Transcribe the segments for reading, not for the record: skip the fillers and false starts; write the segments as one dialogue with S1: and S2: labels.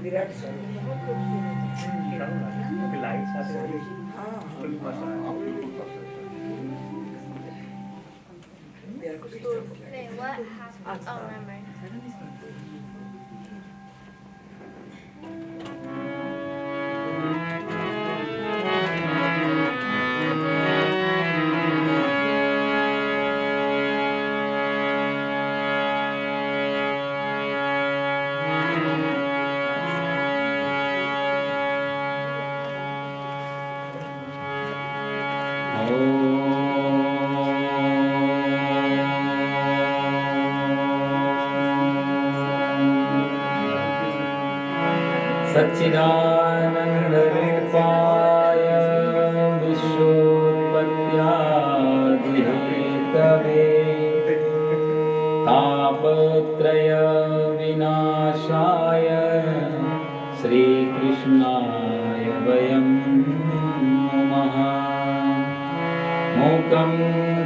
S1: Virat
S2: light साथ
S3: What happened? Oh, never mind.
S4: सच्चिदानंद रूपाय विश्वोत्पत्त्यादि हेतवे तापत्रय विनाशाय श्रीकृष्णाय वयं नमः। मूकं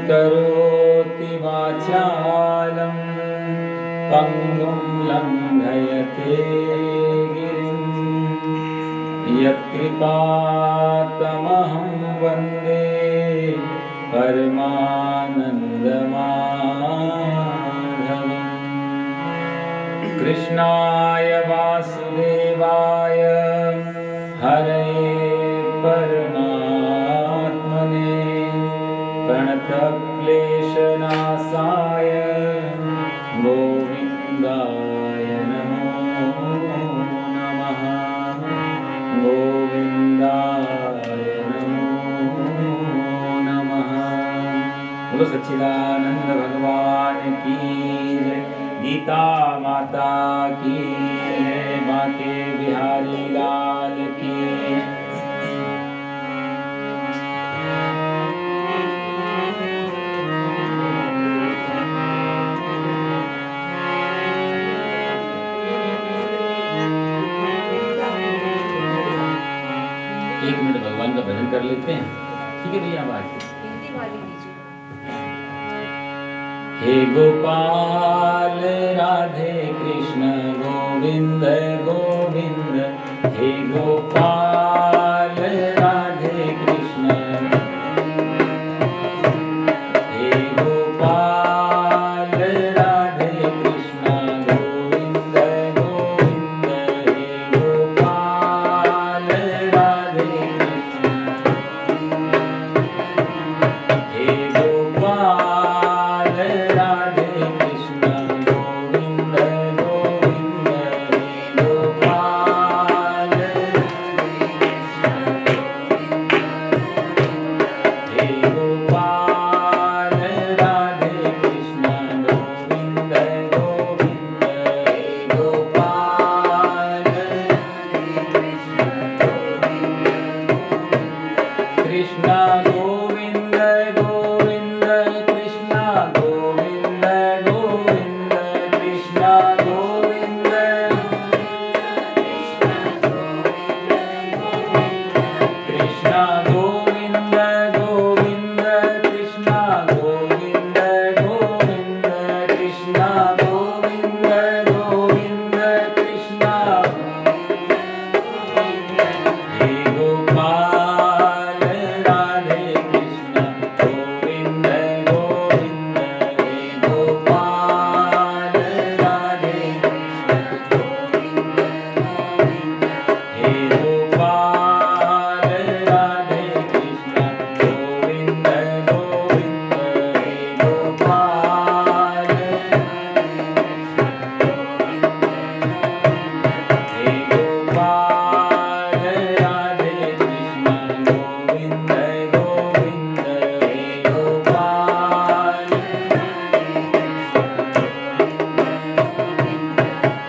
S4: करोति वाचालं पंगुं लंघयते गिरिं यत्कृपातमहं वन्दे परमानन्दमाधवम्। कृष्णाय वासुदेवाय हरये परमात्मने प्रणतक्लेशनाशाय गोविन्दाय नमो नमः। गोविन्दाय नमो नमः। बोलो सच्चिदानंद भगवान की जय। गीता माता की जय। बांके बिहारी लाल की। एक मिनट भगवान का भजन कर लेते हैं, ठीक है भैया? आवाज
S1: हिंदी वाली दीजिए।
S4: हे गोपाल राधे कृष्ण गोविंद गोविंद। हे गोपाल राधे कृष्ण। हे गोपाल राधे कृष्ण गोविंद गोविंद। हे गोपाल राधे कृष्ण। हे गोपाल राधे कृष्ण गोविंद गोविंद। हे गोपाल हे गोपाल राधे कृष्ण गोविंद गोविंद। हे गोपाल कृष्ण गोविंद गोविंद। कृष्ण गोविंद गोविंद। कृष्ण गोविंद। कृष्ण गोविंद गोविंद। कृष्ण गोविंद गोविंद। कृष्ण गोविंद गोविंद। कृष्ण हे गोपाल राधे कृष्ण गोविंद गोविंद। हे गोपाल राधे कृष्ण गोविंद गोविंद। हे गोपाल राधे कृष्ण गोविंद गोविंद। हे गोपाल हे गोपाल राधे कृष्ण गोविंद गोविंद। हे गोपाल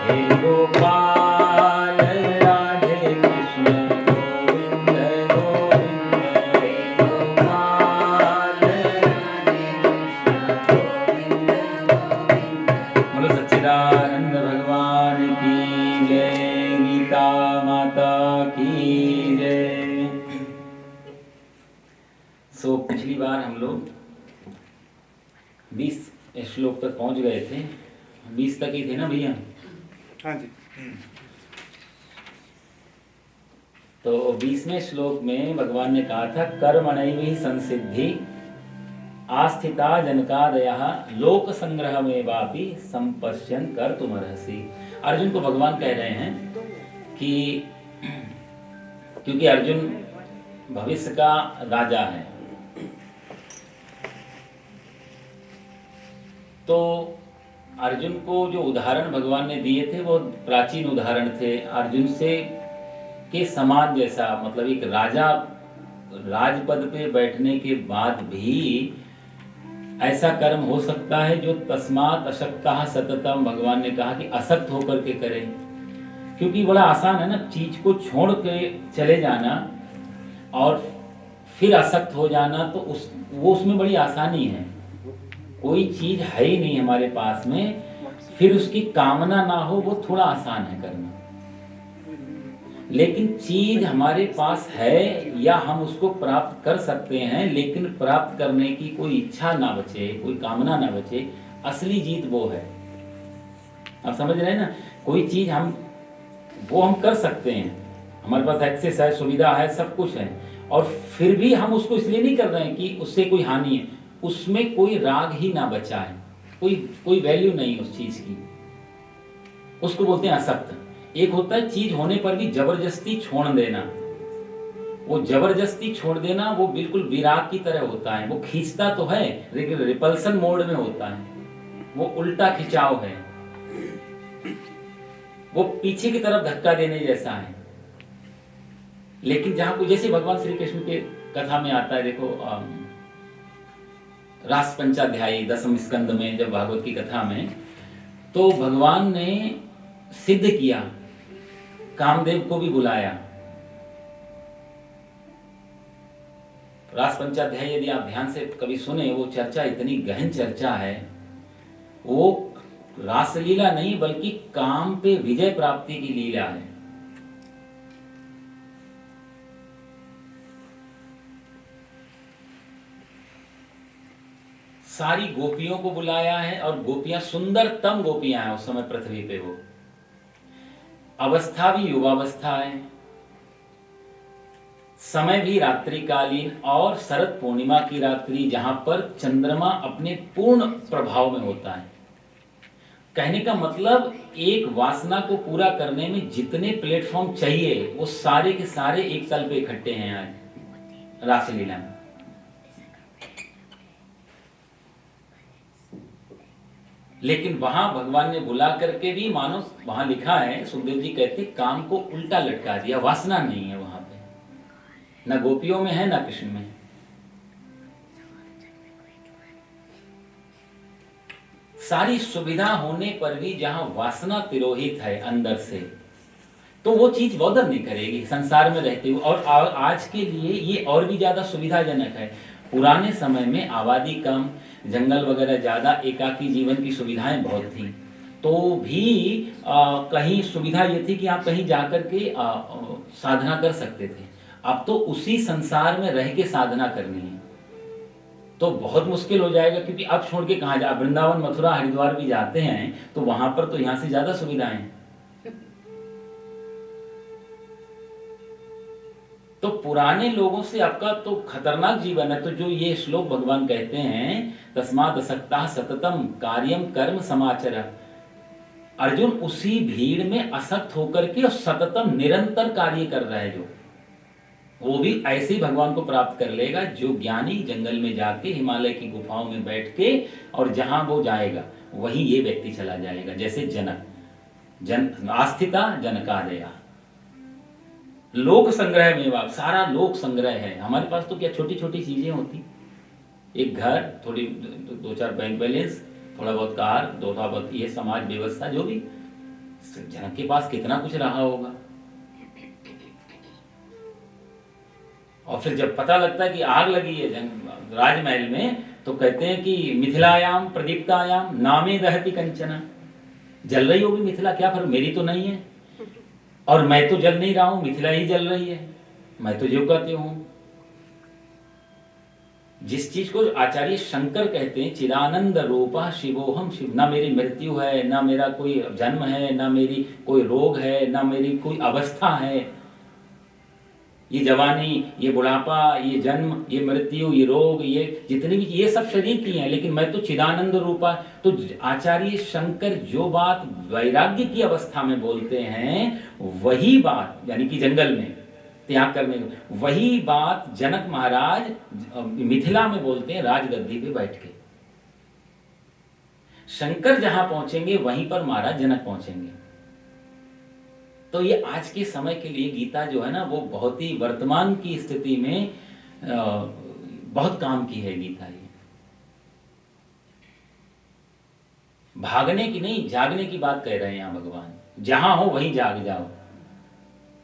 S4: हे गोपाल राधे कृष्ण गोविंद गोविंद। हे गोपाल बोलो सच्चिदानंद भगवान की जय। गीता माता की जय। सो पिछली बार हम लोग 20 श्लोक तक पहुंच गए थे। 20 तक ही थे ना भैया?
S2: हाँ जी।
S4: तो 20वें श्लोक में भगवान ने कहा था कर्मणैव हि संसिद्धि आस्थिता जनकादयः लोक संग्रह में वापि संपश्यन कर्तुमर्हसि। अर्जुन को भगवान कह रहे हैं कि क्योंकि अर्जुन भविष्य का राजा है, तो अर्जुन को जो उदाहरण भगवान ने दिए थे वो प्राचीन उदाहरण थे। अर्जुन से के समान जैसा, मतलब एक राजा राजपद पे बैठने के बाद भी ऐसा कर्म हो सकता है जो तस्मात् अशक्तः सततम, भगवान ने कहा कि असक्त होकर के करें। क्योंकि बड़ा आसान है ना, चीज को छोड़ के चले जाना और फिर असक्त हो जाना, तो उसमें बड़ी आसानी है। कोई चीज है ही नहीं हमारे पास में, फिर उसकी कामना ना हो, वो थोड़ा आसान है करना। लेकिन चीज हमारे पास है या हम उसको प्राप्त कर सकते हैं, लेकिन प्राप्त करने की कोई इच्छा ना बचे, कोई कामना ना बचे, असली जीत वो है। आप समझ रहे हैं ना, कोई चीज हम कर सकते हैं, हमारे पास एक्सेस है, सुविधा है, सब कुछ है, और फिर भी हम उसको इसलिए नहीं कर रहे हैं कि उससे कोई हानि है, उसमें कोई राग ही ना बचा है, कोई वैल्यू नहीं उस चीज की, उसको बोलते हैं असक्त। एक होता है चीज होने पर भी जबरदस्ती छोड़ देना, वो जबरदस्ती छोड़ देना वो बिल्कुल विराग की तरह होता है। वो खींचता तो है लेकिन रिपल्सन मोड में होता है, वो उल्टा खिंचाव है, वो पीछे की तरफ धक्का देने जैसा है। लेकिन जहां को जैसे भगवान श्री कृष्ण के कथा में आता है, देखो रास पंचाध्यायी 10वें स्कंद में जब भागवत की कथा में, तो भगवान ने सिद्ध किया, कामदेव को भी बुलाया। रास पंचाध्याय यदि आप ध्यान से कभी सुने, वो चर्चा इतनी गहन चर्चा है, वो रासलीला नहीं बल्कि काम पे विजय प्राप्ति की लीला है। सारी गोपियों को बुलाया है, और गोपियां सुंदरतम गोपियां हैं उस समय पृथ्वी पे। वो अवस्था भी युवावस्था है, समय भी रात्रिकालीन और शरद पूर्णिमा की रात्रि, जहां पर चंद्रमा अपने पूर्ण प्रभाव में होता है। कहने का मतलब एक वासना को पूरा करने में जितने प्लेटफॉर्म चाहिए वो सारे के सारे एक तल पे इकट्ठे हैं आज रासलीला में। लेकिन वहां भगवान ने बुला करके भी, मानो वहां लिखा है, सुखदेव जी कहते काम को उल्टा लटका दिया, वासना नहीं है वहां पे, ना गोपियों में है ना कृष्ण में। सारी सुविधा होने पर भी जहां वासना तिरोहित है अंदर से, तो वो चीज बॉदर नहीं करेगी संसार में रहते हुए। और आज के लिए ये और भी ज्यादा सुविधाजनक है। पुराने समय में आबादी कम, जंगल वगैरह ज्यादा, एकाकी जीवन की सुविधाएं बहुत थी, तो भी कहीं सुविधा ये थी कि आप कहीं जाकर के साधना कर सकते थे। अब तो उसी संसार में रह के साधना करनी है, तो बहुत मुश्किल हो जाएगा, क्योंकि अब छोड़ के कहाँ जा, वृंदावन मथुरा हरिद्वार भी जाते हैं तो वहां पर तो यहाँ से ज्यादा सुविधाएं हैं। तो पुराने लोगों से आपका तो खतरनाक जीवन है। तो जो ये श्लोक भगवान कहते हैं, तस्मात् असक्तः सततम कार्यम कर्म समाचर, अर्जुन उसी भीड़ में असक्त होकर के और सततम निरंतर कार्य कर रहा है, जो वो भी ऐसे ही भगवान को प्राप्त कर लेगा जो ज्ञानी जंगल में जाके हिमालय की गुफाओं में बैठ के, और जहां वो जाएगा वहीं ये व्यक्ति चला जाएगा। जैसे जनक आस्थिता जनकादया, लोक संग्रह में सारा लोक संग्रह है। हमारे पास तो क्या छोटी छोटी चीजें होती, एक घर, थोड़ी 2-4 बैंक बैलेंस, थोड़ा बहुत कार, थोड़ा बहुत ये समाज व्यवस्था, जो भी। जनक के पास कितना कुछ रहा होगा। और फिर जब पता लगता है कि आग लगी है राजमहल में, तो कहते हैं कि मिथिलायाम प्रदीप्तायाम नामे दहति कंचना, जल रही होगी मिथिला, क्या फर्क, मेरी तो नहीं है, और मैं तो जल नहीं रहा हूं, मिथिला ही जल रही है, मैं तो जो कहते हूं। जिस चीज को आचार्य शंकर कहते हैं चिदानंद रूपा शिवोहम शिव, ना मेरी मृत्यु है, ना मेरा कोई जन्म है, ना मेरी कोई रोग है, ना मेरी कोई अवस्था है, ये जवानी, ये बुढ़ापा, ये जन्म, ये मृत्यु, ये रोग, ये जितने भी, ये सब शरीर की हैं, लेकिन मैं तो चिदानंद रूपा। तो आचार्य शंकर जो बात वैराग्य की अवस्था में बोलते हैं, वही बात, यानी कि जंगल में त्याग करने में, वही बात जनक महाराज मिथिला में बोलते हैं राजगद्दी पे बैठ के। शंकर जहां पहुंचेंगे वहीं पर महाराज जनक पहुंचेंगे। तो ये आज के समय के लिए गीता जो है ना, वो बहुत ही वर्तमान की स्थिति में बहुत काम की है गीता। ये भागने की नहीं, जागने की बात कह रहे हैं यहां भगवान। जहां हो वहीं जाग जाओ।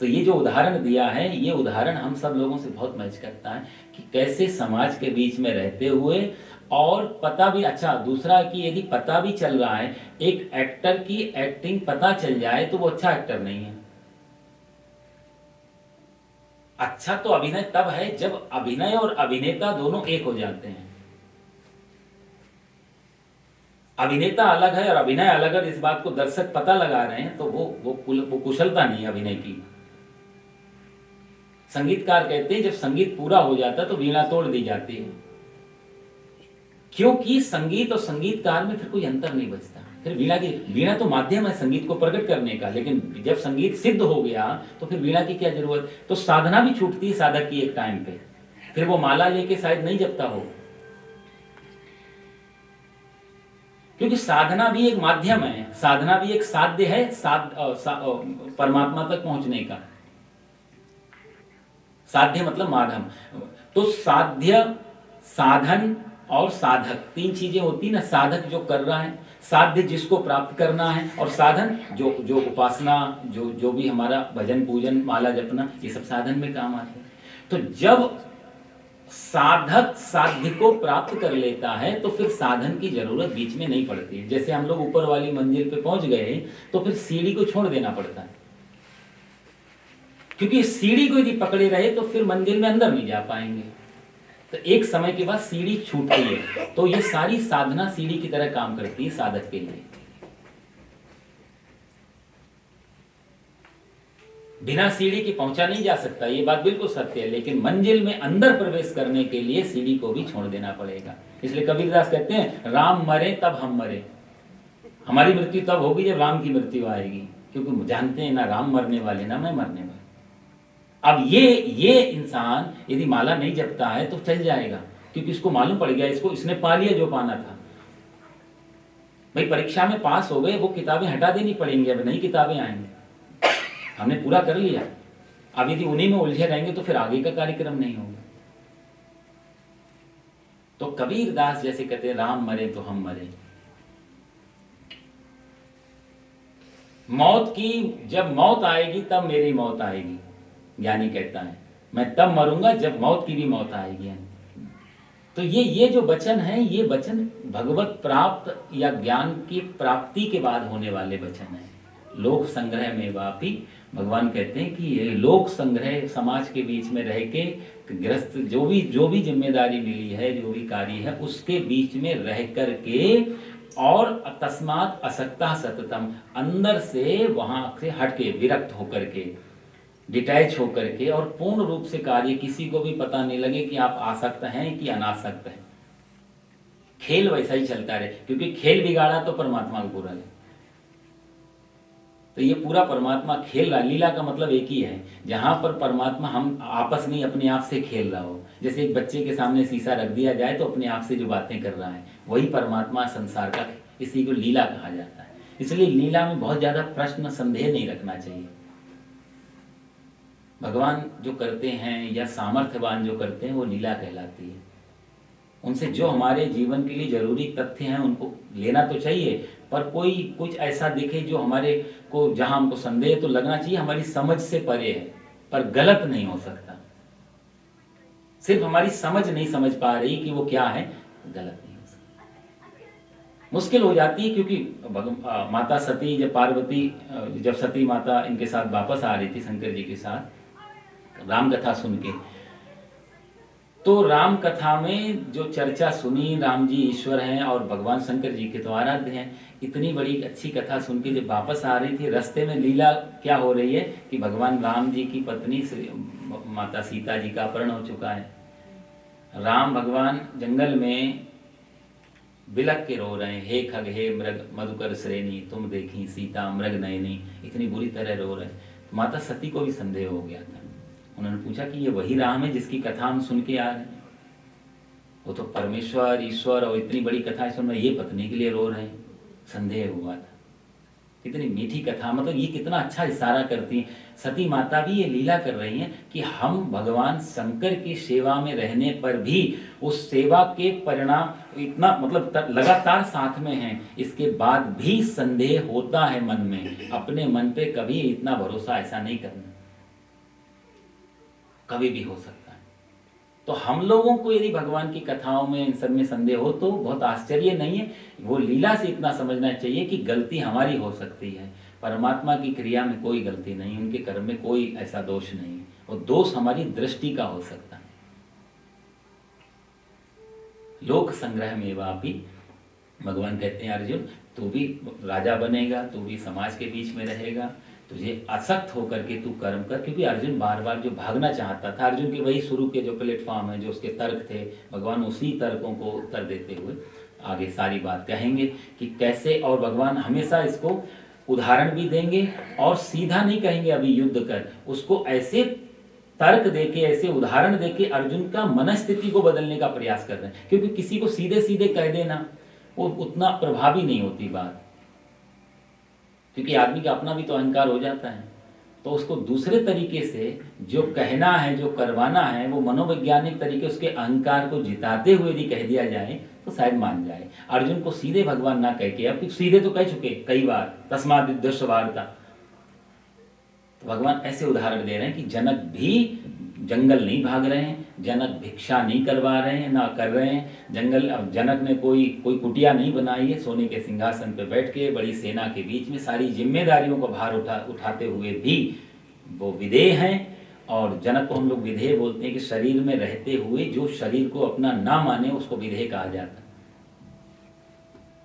S4: तो ये जो उदाहरण दिया है, ये उदाहरण हम सब लोगों से बहुत मैच करता है कि कैसे समाज के बीच में रहते हुए, और पता भी, अच्छा दूसरा कि यदि पता भी चल रहा है, एक एक्टर की एक्टिंग पता चल जाए तो वो अच्छा एक्टर नहीं है। अच्छा तो अभिनय तब है जब अभिनय और अभिनेता दोनों एक हो जाते हैं। अभिनेता अलग है और अभिनय अलग है, इस बात को दर्शक पता लगा रहे हैं, तो वो कुशलता नहीं है अभिनय की। संगीतकार कहते हैं जब संगीत पूरा हो जाता है तो वीणा तोड़ दी जाती है, क्योंकि संगीत और संगीतकार में फिर कोई अंतर नहीं बचता। फिर वीणा तो माध्यम है संगीत को प्रकट करने का, लेकिन जब संगीत सिद्ध हो गया तो फिर वीणा की क्या जरूरत। तो साधना भी छूटती है साधक की एक टाइम पे, फिर वो माला लेके शायद नहीं जपता हो, क्योंकि साधना भी एक माध्यम है, साधना भी एक साध्य है परमात्मा तक पहुंचने का। साध्य मतलब माध्यम। तो साध्य, साधन और साधक, तीन चीजें होती ना। साधक जो कर रहा है, साध्य जिसको प्राप्त करना है, और साधन जो उपासना, जो भी हमारा भजन पूजन माला जपना, ये सब साधन में काम आते हैं। तो जब साधक साध्य को प्राप्त कर लेता है तो फिर साधन की जरूरत बीच में नहीं पड़ती है। जैसे हम लोग ऊपर वाली मंजिल पे पहुंच गए तो फिर सीढ़ी को छोड़ देना पड़ता है, क्योंकि सीढ़ी को यदि पकड़े रहे तो फिर मंदिर में अंदर नहीं जा पाएंगे। तो एक समय के बाद सीढ़ी छूटती है। तो ये सारी साधना सीढ़ी की तरह काम करती है साधक के लिए। बिना सीढ़ी के पहुंचा नहीं जा सकता, ये बात बिल्कुल सत्य है, लेकिन मंजिल में अंदर प्रवेश करने के लिए सीढ़ी को भी छोड़ देना पड़ेगा। इसलिए कबीरदास कहते हैं राम मरे तब हम मरे। हमारी मृत्यु तब होगी जब राम की मृत्यु आएगी, क्योंकि जानते हैं ना राम मरने वाले ना मैं मरने वाला। अब ये इंसान यदि माला नहीं जपता है तो चल जाएगा, क्योंकि इसको मालूम पड़ गया, इसने पा लिया जो पाना था। भाई परीक्षा में पास हो गए, वो किताबें हटा देनी पड़ेंगी, अब नई किताबें आएंगी, हमने पूरा कर लिया। अब यदि उन्हीं में उलझे रहेंगे तो फिर आगे का कार्यक्रम नहीं होगा। तो कबीरदास जैसे कहते हैं राम मरे तो हम मरे। मौत की जब मौत आएगी तब मेरी मौत आएगी, ज्ञानी कहता है मैं तब मरूंगा जब मौत की भी मौत आएगी। तो ये जो वचन है, ये वचन भगवत प्राप्त या ज्ञान की प्राप्ति के बाद होने वाले वचन है। लोक संग्रह में वापी, भगवान कहते हैं कि ये लोक संग्रह, समाज के बीच में रह के गृहस्थ जो भी जिम्मेदारी मिली है, जो भी कार्य है, उसके बीच में रह करके, और तस्मात् असक्ता सततम, अंदर से वहां से हटके, विरक्त होकर के, डिटैच होकर के, और पूर्ण रूप से कार्य, किसी को भी पता नहीं लगे कि आप आसक्त हैं कि अनासक्त हैं। खेल वैसा ही चलता रहे, क्योंकि खेल बिगाड़ा तो परमात्मा को बुरा लगे। तो ये पूरा परमात्मा खेल रहा, लीला का मतलब एक ही है, जहां पर परमात्मा हम आपस में अपने आप से खेल रहा हो। जैसे एक बच्चे के सामने शीशा रख दिया जाए तो अपने आप से जो बातें कर रहा है, वही परमात्मा संसार का, इसी को लीला कहा जाता है। इसलिए लीला में बहुत ज्यादा प्रश्न संदेह नहीं रखना चाहिए। भगवान जो करते हैं या सामर्थ्यवान जो करते हैं वो लीला कहलाती है। उनसे जो हमारे जीवन के लिए जरूरी तथ्य हैं उनको लेना तो चाहिए, पर कोई कुछ ऐसा दिखे जो हमारे को, जहां हमको संदेह तो लगना चाहिए, हमारी समझ से परे है, पर गलत नहीं हो सकता। सिर्फ हमारी समझ नहीं समझ पा रही कि वो क्या है, गलत नहीं हो सकता। मुश्किल हो जाती है, क्योंकि माता सती, जब पार्वती, जब सती माता इनके साथ वापस आ रही थी शंकर जी के साथ राम कथा सुन के, तो राम कथा में जो चर्चा सुनी, राम जी ईश्वर हैं और भगवान शंकर जी के तो आराध्य हैं, इतनी बड़ी अच्छी कथा सुन के जब वापस आ रही थी, रास्ते में लीला क्या हो रही है कि भगवान राम जी की पत्नी माता सीता जी का अपहरण हो चुका है। राम भगवान जंगल में बिलक के रो रहे हैं, हे खग हे मृग मधुकर श्रेणी तुम देखी सीता मृग नयनी, इतनी बुरी तरह रो रहे हैं। तो माता सती को भी संदेह हो गया था। उन्होंने पूछा कि ये वही राम है जिसकी कथा हम सुन के आ रहे हैं? वो तो परमेश्वर ईश्वर और इतनी बड़ी कथा सुन रहे, ये पत्नी के लिए रो रहे हैं। संदेह हुआ था। कितनी मीठी कथा, मतलब ये कितना अच्छा इशारा करती है। सती माता भी ये लीला कर रही हैं कि हम भगवान शंकर की सेवा में रहने पर भी उस सेवा के परिणाम इतना मतलब लगातार साथ में हैं, इसके बाद भी संदेह होता है मन में। अपने मन पे कभी इतना भरोसा ऐसा नहीं करना, कभी भी हो सकता है। तो हम लोगों को यदि भगवान की कथाओं में इन सब में संदेह हो तो बहुत आश्चर्य नहीं है, वो लीला से इतना समझना चाहिए कि गलती हमारी हो सकती है, परमात्मा की क्रिया में कोई गलती नहीं, उनके कर्म में कोई ऐसा दोष नहीं है। वो दोष हमारी दृष्टि का हो सकता है। लोक संग्रह में वापी भगवान कहते हैं अर्जुन तू भी राजा बनेगा, तू भी समाज के बीच में रहेगा, तुझे आसक्त होकर के तू कर्म कर। क्योंकि अर्जुन बार बार जो भागना चाहता था, अर्जुन के वही शुरू के जो प्लेटफॉर्म है, जो उसके तर्क थे, भगवान उसी तर्कों को उत्तर देते हुए आगे सारी बात कहेंगे कि कैसे, और भगवान हमेशा इसको उदाहरण भी देंगे और सीधा नहीं कहेंगे अभी युद्ध कर, उसको ऐसे तर्क देके, ऐसे उदाहरण देके अर्जुन का मनस्थिति को बदलने का प्रयास कर रहे हैं। क्योंकि किसी को सीधे सीधे कह देना वो उतना प्रभावी नहीं होती बात, क्योंकि आदमी का अपना भी तो अहंकार हो जाता है। तो उसको दूसरे तरीके से जो कहना है, जो करवाना है, वो मनोवैज्ञानिक तरीके उसके अहंकार को जिताते हुए यदि कह दिया जाए तो शायद मान जाए। अर्जुन को सीधे भगवान ना कह के, अब सीधे तो कह चुके कई बार, तस्माद् युद्धस्य वार्ता। तो भगवान ऐसे उदाहरण दे रहे हैं कि जनक भी जंगल नहीं भाग रहे हैं, जनक भिक्षा नहीं करवा रहे हैं, ना कर रहे हैं जंगल। जनक ने कोई कुटिया नहीं बनाई है, सोने के सिंहासन पे बैठ के बड़ी सेना के बीच में सारी जिम्मेदारियों को भार उठाते हुए भी वो विधेय हैं। और जनक को हम लोग विधेय बोलते हैं कि शरीर में रहते हुए जो शरीर को अपना ना माने उसको विधेय कहा जाता है।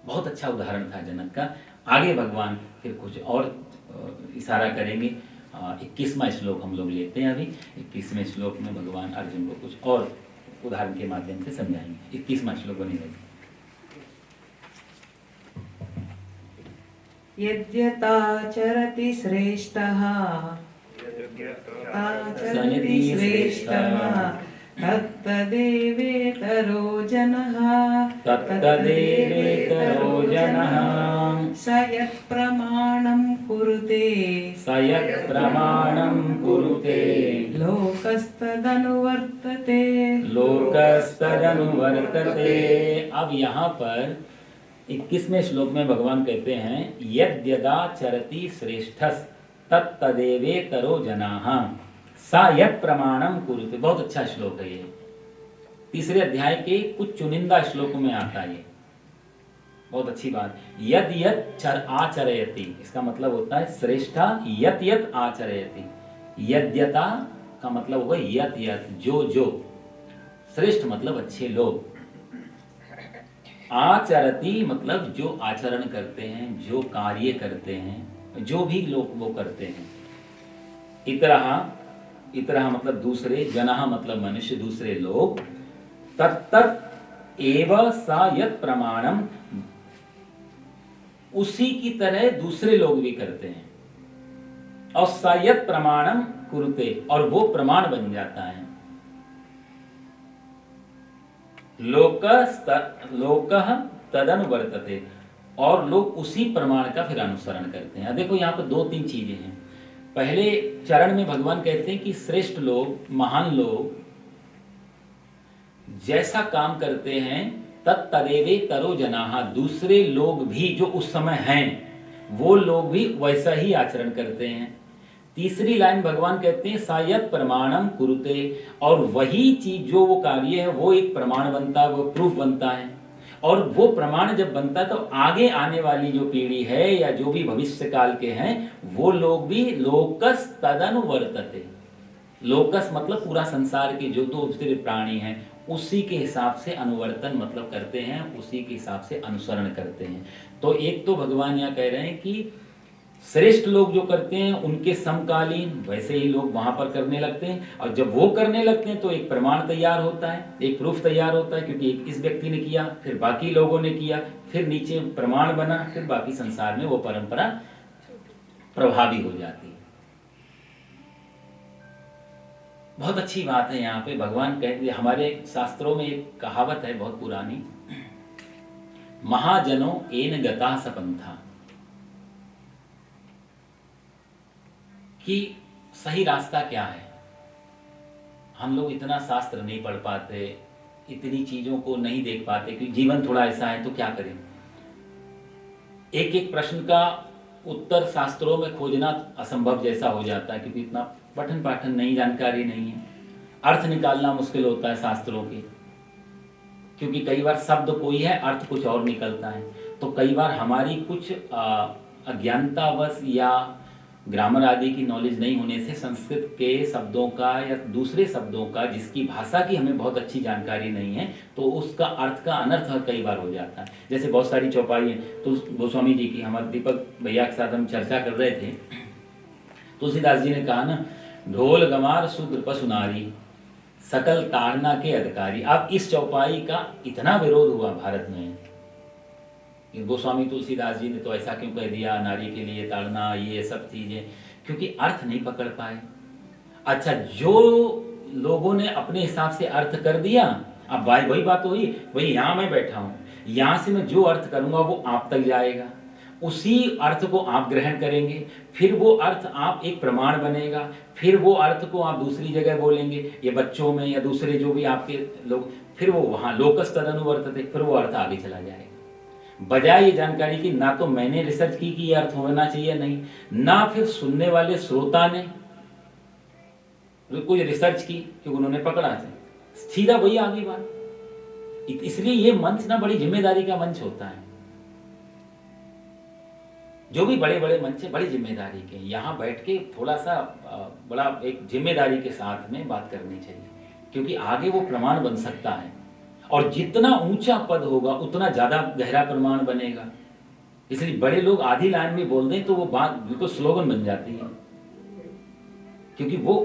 S4: बहुत अच्छा उदाहरण था जनक का। आगे भगवान फिर कुछ और इशारा करेंगे। 21वां श्लोक हम लोग लेते हैं अभी। 21वें श्लोक में भगवान अर्जुन को कुछ और उदाहरण के माध्यम से समझाएंगे। 21वां श्लोक बनेगा।
S1: यद्यताचरति श्रेष्ठः तत्तदेवेतरो जनः स यत्प्रमाणं कुरुते
S4: लोकस्तदनुवर्तते। अब यहाँ पर 21वें श्लोक में भगवान कहते हैं यद्यदाचरति श्रेष्ठस् तत्तदेवेतरो जनाः सा यत् प्रमाणम कुरुते। बहुत अच्छा श्लोक है ये, तीसरे अध्याय के कुछ चुनिंदा श्लोकों में आता है। बहुत अच्छी बात। यद यद आचरयति, इसका मतलब होता है श्रेष्ठा यत यत आचरयति। यद्यता का मतलब होगा यत यत, जो जो। श्रेष्ठ मतलब अच्छे लोग। आचरति मतलब जो आचरण करते हैं, जो कार्य करते हैं, जो भी लोग वो करते हैं। इतरह मतलब दूसरे, जनः मतलब मनुष्य, दूसरे लोग। तत्तत् एव सा यत् प्रमाणम, उसी की तरह दूसरे लोग भी करते हैं। और सा यत् प्रमाणम कुरुते, और वो प्रमाण बन जाता है। लोकः तदनुवर्तते, और लोग उसी प्रमाण का फिर अनुसरण करते हैं। देखो यहाँ पर 2-3 चीजें हैं। पहले चरण में भगवान कहते हैं कि श्रेष्ठ लोग, महान लोग जैसा काम करते हैं तत्तदेवे तरो जनाः, दूसरे लोग भी जो उस समय हैं वो लोग भी वैसा ही आचरण करते हैं। तीसरी लाइन भगवान कहते हैं सायत प्रमाणम कुरुते, और वही चीज जो वो कार्य है वो एक प्रमाण बनता है, वो प्रूफ बनता है। और वो प्रमाण जब बनता है तो आगे आने वाली जो पीढ़ी है या जो भी भविष्य काल के हैं वो लोग भी लोकस तदनुवर्तते, लोकस मतलब पूरा संसार के जो दूसरे प्राणी हैं उसी के हिसाब से अनुवर्तन मतलब करते हैं, उसी के हिसाब से अनुसरण करते हैं। तो एक तो भगवान यहाँ कह रहे हैं कि श्रेष्ठ लोग जो करते हैं उनके समकालीन वैसे ही लोग वहां पर करने लगते हैं, और जब वो करने लगते हैं तो एक प्रमाण तैयार होता है, एक प्रूफ तैयार होता है, क्योंकि एक इस व्यक्ति ने किया, फिर बाकी लोगों ने किया, फिर नीचे प्रमाण बना, फिर बाकी संसार में वो परंपरा प्रभावी हो जाती है। बहुत अच्छी बात है यहाँ पे भगवान कहते हैं, हमारे शास्त्रों में एक कहावत है बहुत पुरानी, महाजनों एन गता सपंथा, कि सही रास्ता क्या है। हम लोग इतना शास्त्र नहीं पढ़ पाते, इतनी चीजों को नहीं देख पाते, क्योंकि जीवन थोड़ा ऐसा है, तो क्या करें। एक एक प्रश्न का उत्तर शास्त्रों में खोजना असंभव जैसा हो जाता है, क्योंकि इतना पठन पाठन नहीं, जानकारी नहीं है। अर्थ निकालना मुश्किल होता है शास्त्रों के, क्योंकि कई बार शब्द कोई है, अर्थ कुछ और निकलता है। तो कई बार हमारी कुछ अज्ञानतावश या ग्रामर आदि की नॉलेज नहीं होने से संस्कृत के शब्दों का या दूसरे शब्दों का, जिसकी भाषा की हमें बहुत अच्छी जानकारी नहीं है, तो उसका अर्थ का अनर्थ कई बार हो जाता है। जैसे बहुत सारी चौपाई है, तो गोस्वामी जी की, हमारे दीपक भैया के साथ हम चर्चा कर रहे थे, तुलसीदास जी ने कहा ना, ढोल गमार शूद्र पशु नारी सकल ताड़ना के अधिकारी। अब इस चौपाई का इतना विरोध हुआ भारत में, गोस्वामी तुलसीदास जी ने तो ऐसा क्यों कह दिया, नारी के लिए ताड़ना, ये सब चीजें, क्योंकि अर्थ नहीं पकड़ पाए। अच्छा, जो लोगों ने अपने हिसाब से अर्थ कर दिया, अब भाई वही बात हुई, वही यहाँ मैं बैठा हूं, यहां से मैं जो अर्थ करूंगा वो आप तक जाएगा, उसी अर्थ को आप ग्रहण करेंगे, फिर वो अर्थ आप एक प्रमाण बनेगा, फिर वो अर्थ को आप दूसरी जगह बोलेंगे, ये बच्चों में या दूसरे जो भी आपके लोग, फिर वो वहां लोकस तदनुवर्तते, फिर वो अर्थ आगे चला जाएगा। बजाय ये जानकारी की, ना तो मैंने रिसर्च की कि ये अर्थ होना चाहिए, नहीं, ना फिर सुनने वाले श्रोता ने कोई रिसर्च की कि उन्होंने पकड़ा था, सीधा वही आगे बात। इसलिए ये मंच ना बड़ी जिम्मेदारी का मंच होता है। जो भी बड़े बड़े मंच है बड़ी जिम्मेदारी के, यहाँ बैठ के थोड़ा सा बड़ा एक जिम्मेदारी के साथ में बात करनी चाहिए, क्योंकि आगे वो प्रमाण बन सकता है, और जितना ऊंचा पद होगा उतना ज्यादा गहरा प्रमाण बनेगा। इसलिए बड़े लोग आधी लाइन में बोल दें तो वो बात बिल्कुल स्लोगन बन जाती है, क्योंकि वो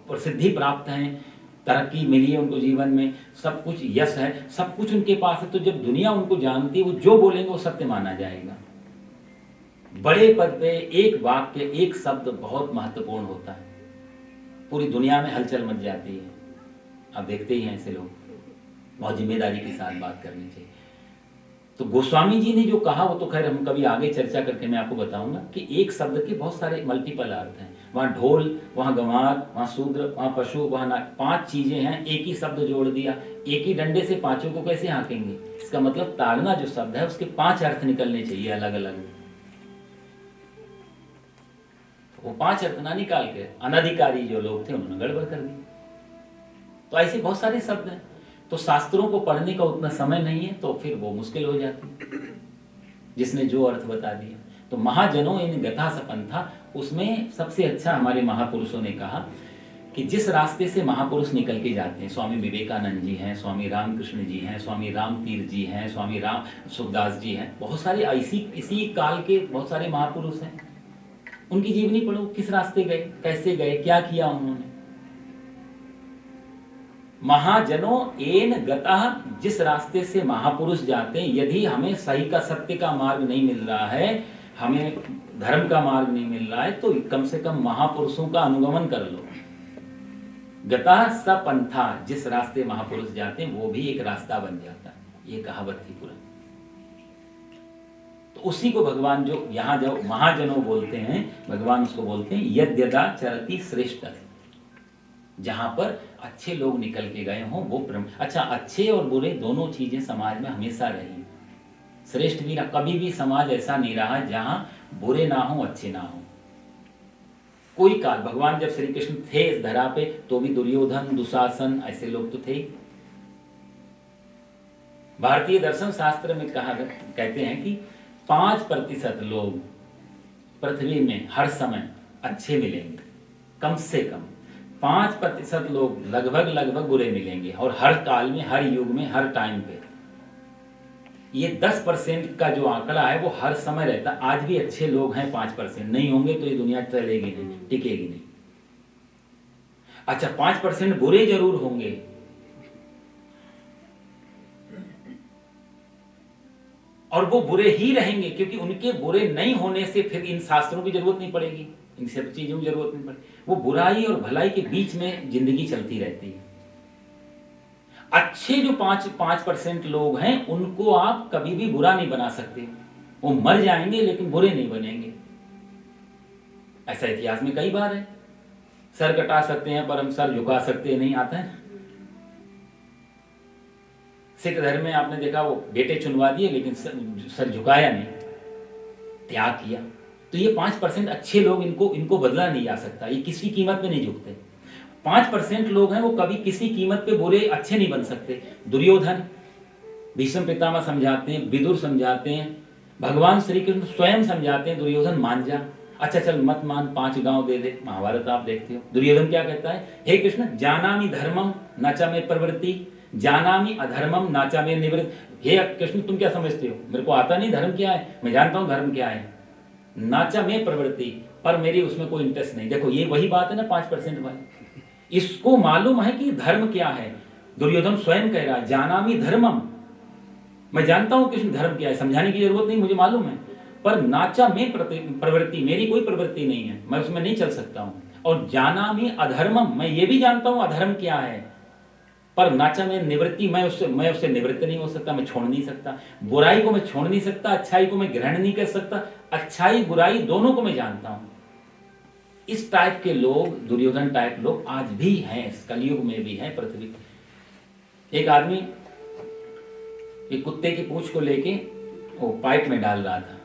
S4: प्रसिद्धि प्राप्त है, तरक्की मिली है उनको जीवन में, सब कुछ यश है, सब कुछ उनके पास है। तो जब दुनिया उनको जानती है, वो जो बोलेंगे वो सत्य माना जाएगा। बड़े पद पे एक वाक्य, एक शब्द बहुत महत्वपूर्ण होता है, पूरी दुनिया में हलचल मच जाती है। आप देखते ही हैं ऐसे लोग, बहुत जिम्मेदारी के साथ बात करनी चाहिए। तो गोस्वामी जी ने जो कहा वो तो खैर हम कभी आगे चर्चा करके मैं आपको बताऊंगा कि एक शब्द के बहुत सारे मल्टीपल अर्थ हैं। वहां ढोल, वहां गंवार, वहां शूद्र, वहां पशु, वहां नाग, 5 चीजें हैं, एक ही शब्द जोड़ दिया। एक ही डंडे से 5 को कैसे हाँकेंगे? इसका मतलब ताड़ना जो शब्द है उसके 5 अर्थ निकलने चाहिए अलग अलग। वो 5 अर्थ ना निकाल के अनधिकारी जो लोग थे उन्होंने गड़बड़ कर दी। तो ऐसे बहुत सारे शब्द हैं, तो शास्त्रों को पढ़ने का उतना समय नहीं है, तो फिर वो मुश्किल हो जाती, जिसने जो अर्थ बता दिया। तो महाजनों इन गथा सपंथा, उसमें सबसे अच्छा हमारे महापुरुषों ने कहा कि जिस रास्ते से महापुरुष निकल के जाते हैं, स्वामी विवेकानंद जी हैं, स्वामी रामकृष्ण जी हैं, स्वामी रामतीर्थ जी हैं, स्वामी राम सुखदास जी हैं, बहुत सारे इसी काल के बहुत सारे महापुरुष हैं। उनकी जीवनी पढ़ो, किस रास्ते गए, कैसे गए, क्या किया उन्होंने। महाजनों एन गतः, जिस रास्ते से महापुरुष जाते हैं, यदि हमें सही का सत्य का मार्ग नहीं मिल रहा है, हमें धर्म का मार्ग नहीं मिल रहा है, तो कम से कम महापुरुषों का अनुगमन कर लो। गतः सपंथा, जिस रास्ते महापुरुष जाते हैं वो भी एक रास्ता बन जाता है, ये कहावत थी पूरा। तो उसी को भगवान जो यहाँ जो महाजनों बोलते हैं, भगवान उसको बोलते हैं यद्यदा चरति श्रेष्ठ, जहां पर अच्छे लोग निकल के गए हों वो अच्छा, अच्छे और बुरे दोनों चीजें समाज में हमेशा रही। श्रेष्ठ भी ना, कभी भी समाज ऐसा नहीं रहा जहां बुरे ना हो अच्छे ना हो। कोई काल, भगवान जब श्री कृष्ण थे इस धरा पे तो भी दुर्योधन, दुशासन ऐसे लोग तो थे। भारतीय दर्शन शास्त्र में कहते हैं कि 5% लोग पृथ्वी में हर समय अच्छे मिलेंगे, कम से कम 5% लोग लगभग बुरे मिलेंगे, और हर काल में, हर युग में, हर टाइम पे। ये 10% का जो आंकड़ा है वो हर समय रहता। आज भी अच्छे लोग हैं 5%, नहीं होंगे तो ये दुनिया चलेगी नहीं, टिकेगी नहीं। अच्छा, 5% बुरे जरूर होंगे, और वो बुरे ही रहेंगे, क्योंकि उनके बुरे नहीं होने से फिर इन शास्त्रों की जरूरत नहीं पड़ेगी, इन सब चीजों की जरूरत नहीं पड़ेगी। वो बुराई और भलाई के बीच में जिंदगी चलती रहती है। अच्छे जो 5% लोग हैं उनको आप कभी भी बुरा नहीं बना सकते। वो मर जाएंगे लेकिन बुरे नहीं बनेंगे। ऐसा इतिहास में कई बार है। सर कटा सकते हैं पर हम सर झुका सकते नहीं, आता है। सिख धर्म में आपने देखा, वो बेटे चुनवा दिए लेकिन सर झुकाया नहीं, त्याग किया। तो ये 5% अच्छे लोग, इनको बदला नहीं जा सकता, ये किसी कीमत पे नहीं झुकते। 5% लोग हैं वो कभी किसी कीमत पे बुरे अच्छे नहीं बन सकते। दुर्योधन, भीष्म पितामह समझाते हैं, विदुर समझाते हैं, भगवान श्री कृष्ण स्वयं समझाते हैं, दुर्योधन मान जा, अच्छा चल मत मान, 5 गांव दे दे। महाभारत आप देखते हो, दुर्योधन क्या कहता है, हे कृष्ण जानामि धर्मम नाचा में प्रवृत्ति, जानामि अधर्मम नाचा में निवृत्ति। हे कृष्ण तुम क्या समझते हो, मेरे को आता नहीं धर्म क्या है, मैं जानता हूं धर्म क्या है, नाचा में प्रवृत्ति, पर मेरी उसमें कोई इंटरेस्ट नहीं। देखो ये वही बात है ना 5% वाली, इसको मालूम है कि धर्म क्या है। दुर्योधन स्वयं कह रहा है जानामि धर्मम, मैं जानता हूं कृष्ण धर्म क्या है, समझाने की जरूरत नहीं, मुझे मालूम है, पर नाचा में प्रवृत्ति, मेरी कोई प्रवृत्ति नहीं है, मैं उसमें नहीं चल सकता हूं। और जानामि अधर्मम, मैं ये भी जानता हूं अधर्म क्या है, पर नाचा में निवृत्ति, मैं उससे निवृत्त नहीं हो सकता, मैं छोड़ नहीं सकता। बुराई को मैं छोड़ नहीं सकता, अच्छाई को मैं ग्रहण नहीं कर सकता, अच्छाई बुराई दोनों को मैं जानता हूं। इस टाइप के लोग, दुर्योधन टाइप लोग आज भी हैं, इस कलयुग में भी हैं पृथ्वी। एक आदमी एक कुत्ते की पूंछ को लेके वो पाइप में डाल रहा था,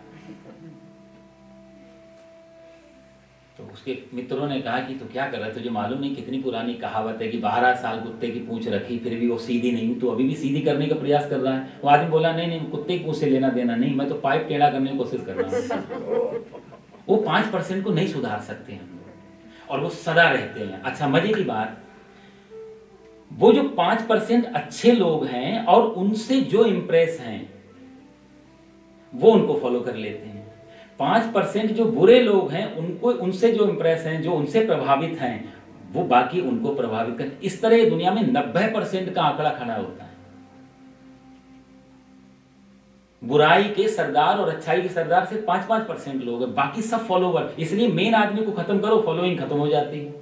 S4: तो उसके मित्रों ने कहा कि तू क्या कर रहा है, तुझे मालूम नहीं कितनी पुरानी कहावत है कि 12 साल कुत्ते की पूंछ रखी फिर भी वो सीधी नहीं, तो अभी भी सीधी करने का प्रयास कर रहा है। वो आदमी बोला नहीं कुत्ते की पूंछ से लेना देना नहीं, मैं तो पाइप टेढ़ा करने की कोशिश कर रहा हूँ। वो 5% को नहीं सुधार सकते हैं और वो सदा रहते हैं। अच्छा, मजे की बात, वो जो 5% अच्छे लोग हैं और उनसे जो इंप्रेस हैं वो उनको फॉलो कर लेते हैं। 5% जो बुरे लोग हैं उनको, उनसे जो इंप्रेस हैं, जो उनसे प्रभावित हैं, वो बाकी उनको प्रभावित कर। इस तरह दुनिया में 90% का आंकड़ा खड़ा होता है। बुराई के सरदार और अच्छाई के सरदार से 5% लोग हैं, बाकी सब फॉलोवर। इसलिए मेन आदमी को खत्म करो, फॉलोइंग खत्म हो जाती है।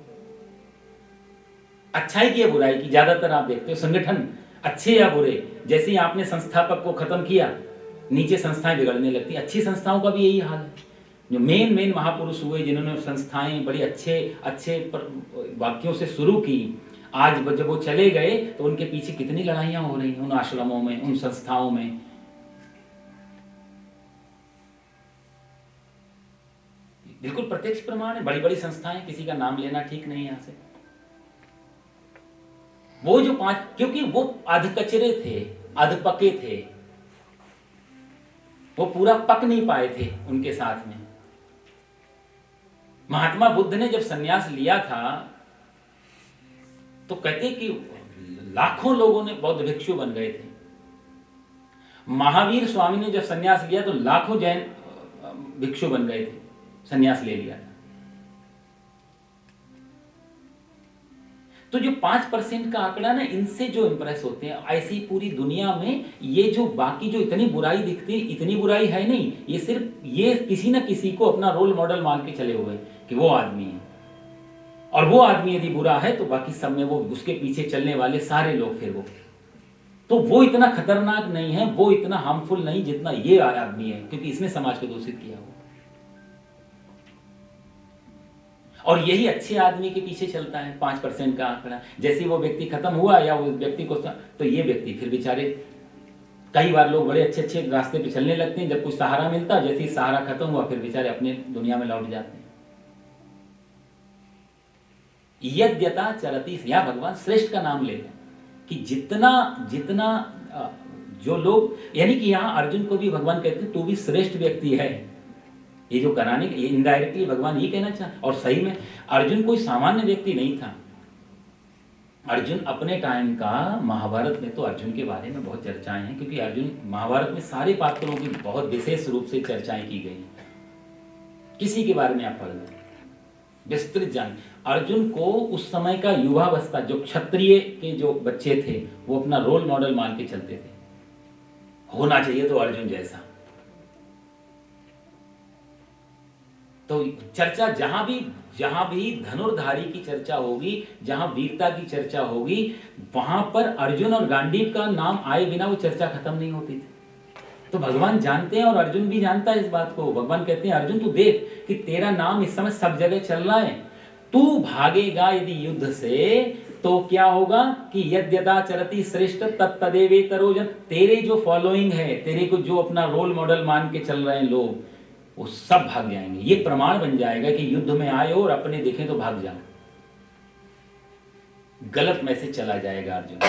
S4: अच्छाई की या बुराई की, ज्यादातर आप देखते हो संगठन अच्छे या बुरे, जैसे ही आपने संस्थापक को खत्म किया नीचे संस्थाएं बिगड़ने लगती। अच्छी संस्थाओं का भी यही हाल है। जो मेन महापुरुष हुए, जिन्होंने संस्थाएं बड़ी अच्छे वाक्यों से शुरू की, आज जब वो चले गए तो उनके पीछे कितनी लड़ाइयां हो रही हैं, उन आश्रमों में, उन संस्थाओं में। बिल्कुल प्रत्यक्ष प्रमाण है। बड़ी बड़ी संस्थाएं, किसी का नाम लेना ठीक नहीं यहां से। वो जो 5, क्योंकि वो अधकचरे थे, अधपके थे, वो पूरा पक नहीं पाए थे उनके साथ में। महात्मा बुद्ध ने जब सन्यास लिया था तो कहते कि लाखों लोगों ने बौद्ध भिक्षु बन गए थे। महावीर स्वामी ने जब सन्यास लिया तो लाखों जैन भिक्षु बन गए थे, सन्यास ले लिया था। तो जो 5% का आंकड़ा ना, इनसे जो इंप्रेस होते हैं, ऐसी पूरी दुनिया में ये जो बाकी जो इतनी बुराई दिखती है, इतनी बुराई है नहीं, ये सिर्फ ये किसी ना किसी को अपना रोल मॉडल मान के चले हुए कि वो आदमी है, और वो आदमी यदि बुरा है तो बाकी सब में वो उसके पीछे चलने वाले सारे लोग फिर वो इतना खतरनाक नहीं है, वो इतना हार्मफुल नहीं जितना ये आदमी है, क्योंकि इसने समाज को दूषित किया हुआ। और यही अच्छे आदमी के पीछे चलता है 5% का आंकड़ा। जैसे वो व्यक्ति खत्म हुआ या वो व्यक्ति को, तो ये व्यक्ति फिर बेचारे, कई बार लोग बड़े अच्छे रास्ते पे चलने लगते हैं, जब कुछ सहारा मिलता, जैसे ही सहारा खत्म हुआ फिर बेचारे अपने दुनिया में लौट जाते हैं। यद्यता चरति, या भगवान श्रेष्ठ का नाम लेते हैं कि जितना जो लोग, यानी कि यहाँ अर्जुन को भी भगवान कहते हैं तू भी श्रेष्ठ व्यक्ति है। ये जो कराने, ये इनडायरेक्टली भगवान ये कहना चाह, और सही में अर्जुन कोई सामान्य व्यक्ति नहीं था। अर्जुन अपने टाइम का, महाभारत में तो अर्जुन के बारे में बहुत चर्चाएं हैं, क्योंकि अर्जुन, महाभारत में सारे पात्रों की बहुत विशेष रूप से चर्चाएं की गई। किसी के बारे में आप पढ़ लो, विस्तृत जान। अर्जुन को उस समय का युवावस्था, जो क्षत्रिय के जो बच्चे थे, वो अपना रोल मॉडल मान के चलते थे, होना चाहिए तो अर्जुन जैसा। तो चर्चा जहां भी धनुर्धारी की चर्चा होगी, जहां वीरता की चर्चा होगी, वहां पर अर्जुन और गांडीव का नाम आए बिना वो चर्चा खत्म नहीं होती थी। तो भगवान जानते हैं और अर्जुन भी जानता है इस बात को। भगवान कहते हैं, अर्जुन तू देख कि तेरा नाम इस समय सब जगह चल रहा है, तू भागेगा यदि युद्ध से तो क्या होगा कि यद्यदा चरति श्रेष्ठ तत्तदेवेतरो जन। तेरे जो फॉलोइंग है, तेरे को जो अपना रोल मॉडल मान के चल रहे हैं लोग, वो सब भाग जाएंगे। ये प्रमाण बन जाएगा कि युद्ध में आए हो और अपने देखें तो भाग जाओ। गलत मैसेज चला जाएगा अर्जुन।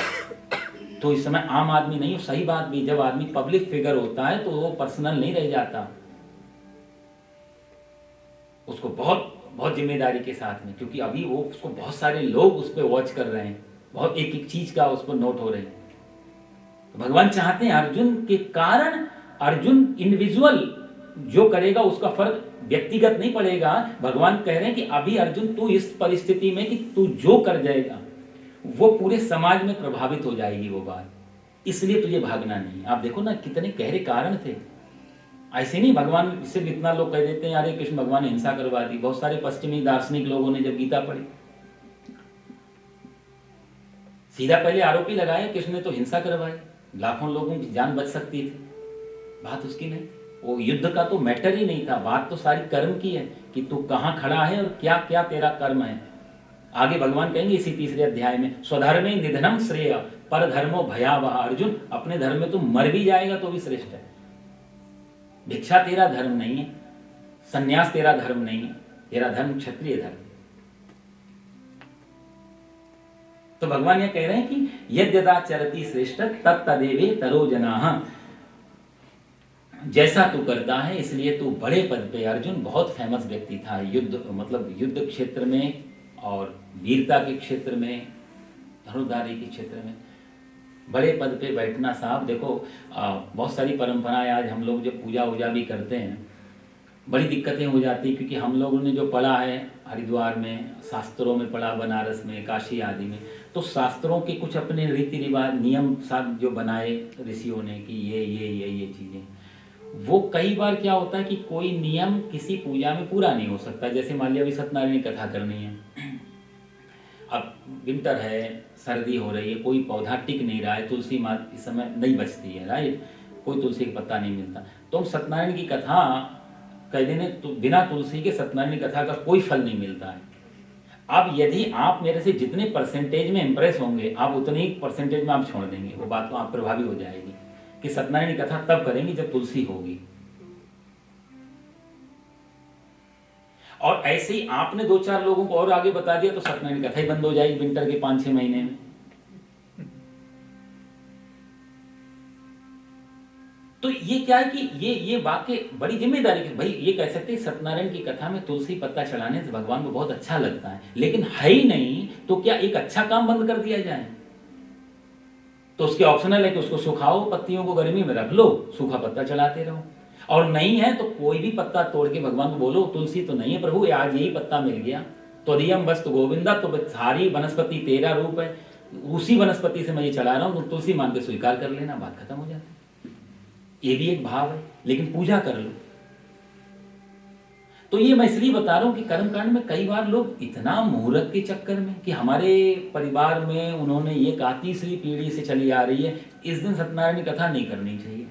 S4: तो इस समय आम आदमी नहीं हो, सही बात भी, जब आदमी पब्लिक फिगर होता है तो वो पर्सनल नहीं रह जाता, उसको बहुत बहुत जिम्मेदारी के साथ में, क्योंकि अभी वो उसको बहुत सारे लोग उस पर वॉच कर रहे हैं, बहुत एक एक चीज का उस पर नोट हो रहे हैं। तो भगवान चाहते हैं अर्जुन के कारण, अर्जुन इंडिविजुअल जो करेगा उसका फर्क व्यक्तिगत नहीं पड़ेगा। भगवान कह रहे हैं कि अभी अर्जुन तू इस परिस्थिति में कि तू जो कर जाएगा वो पूरे समाज में प्रभावित हो जाएगी वो बात, इसलिए तुझे भागना नहीं। आप देखो ना कितने गहरे कारण थे। ऐसे नहीं भगवान सिर्फ इतना लोग कह देते हैं अरे कृष्ण भगवान ने हिंसा करवा दी। बहुत सारे पश्चिमी दार्शनिक लोगों ने जब गीता पढ़ी, सीधा पहले आरोपी लगाया कृष्ण ने तो हिंसा करवाई, लाखों लोगों की जान बच सकती थी, बात उसकी नहीं। वो युद्ध का तो मैटर ही नहीं था, बात तो सारी कर्म की है कि तू कहां खड़ा है और क्या क्या तेरा कर्म है। आगे भगवान कहेंगे इसी तीसरे अध्याय में, स्वधर्मे निधनम श्रेय पर धर्मो भयावह। अर्जुन अपने धर्म में तू मर भी जाएगा तो भी श्रेष्ठ है। भिक्षा तेरा धर्म नहीं है, सन्यास तेरा धर्म नहीं है, तेरा धर्म क्षत्रिय धर्म। तो भगवान ये कह रहे हैं कि यद्यदा चरति श्रेष्ठ तत्तदेवे तरो जनाः। जैसा तू करता है इसलिए तू बड़े पद पे। अर्जुन बहुत फेमस व्यक्ति था युद्ध, मतलब युद्ध क्षेत्र में और वीरता के क्षेत्र में, धनुर्धारी के क्षेत्र में बड़े पद पे बैठना। साहब देखो बहुत सारी परंपराएं आज हम लोग जब पूजा वूजा भी करते हैं बड़ी दिक्कतें हो जाती, क्योंकि हम लोगों ने जो पढ़ा है हरिद्वार में, शास्त्रों में पढ़ा, बनारस में, काशी आदि में, तो शास्त्रों के कुछ अपने रीति रिवाज नियम साथ जो बनाए ऋषियों ने कि ये चीजें, वो कई बार क्या होता है कि कोई नियम किसी पूजा में पूरा नहीं हो सकता। जैसे मान लिया अभी सत्यनारायण की कथा करनी है, अब विंटर है, सर्दी हो रही है, कोई पौधा टिक नहीं रहा है, तुलसी माँ इस समय नहीं बचती है, राइट, कोई तुलसी का पत्ता नहीं मिलता, तो हम सत्यनारायण की कथा कह देने तो बिना तुलसी के सत्यनारायण की कथा का कोई फल नहीं मिलता है। अब यदि आप मेरे से जितने परसेंटेज में इंप्रेस होंगे आप उतने ही परसेंटेज में आप छोड़ देंगे, वो बात तो आप प्रभावी हो जाएगी कि सत्यनारायण की कथा तब करेंगे जब तुलसी होगी। और ऐसे ही आपने 2-4 लोगों को और आगे बता दिया तो सत्यनारायण की कथा ही बंद हो जाएगी विंटर के 5-6 महीने में। तो ये क्या है कि ये वाक्य बड़ी जिम्मेदारी है भाई। ये कह सकते हैं सत्यनारायण की कथा में तुलसी पत्ता चढ़ाने से भगवान को बहुत अच्छा लगता है, लेकिन है ही नहीं तो क्या एक अच्छा काम बंद कर दिया जाए? तो उसके ऑप्शनल है कि उसको सुखाओ, पत्तियों को गर्मी में रख लो, सूखा पत्ता चढ़ाते रहो। और नहीं है तो कोई भी पत्ता तोड़ के भगवान को बोलो तुलसी तो नहीं है प्रभु, आज यही पत्ता मिल गया, त्वदीयम वस्तु गोविंदा, तो सारी वनस्पति तेरा रूप है, उसी वनस्पति से मैं ये चला रहा हूं, तो तुलसी मान के स्वीकार कर लेना, बात खत्म हो जाती है। ये भी एक भाव है, लेकिन पूजा कर लो। तो ये मैं इसलिए बता रहा हूं कि कर्मकांड में कई बार लोग इतना मुहूर्त के चक्कर में कि हमारे परिवार में उन्होंने ये कहा, तीसरी पीढ़ी से चली आ रही है, इस दिन सत्यनारायण की कथा नहीं करनी चाहिए।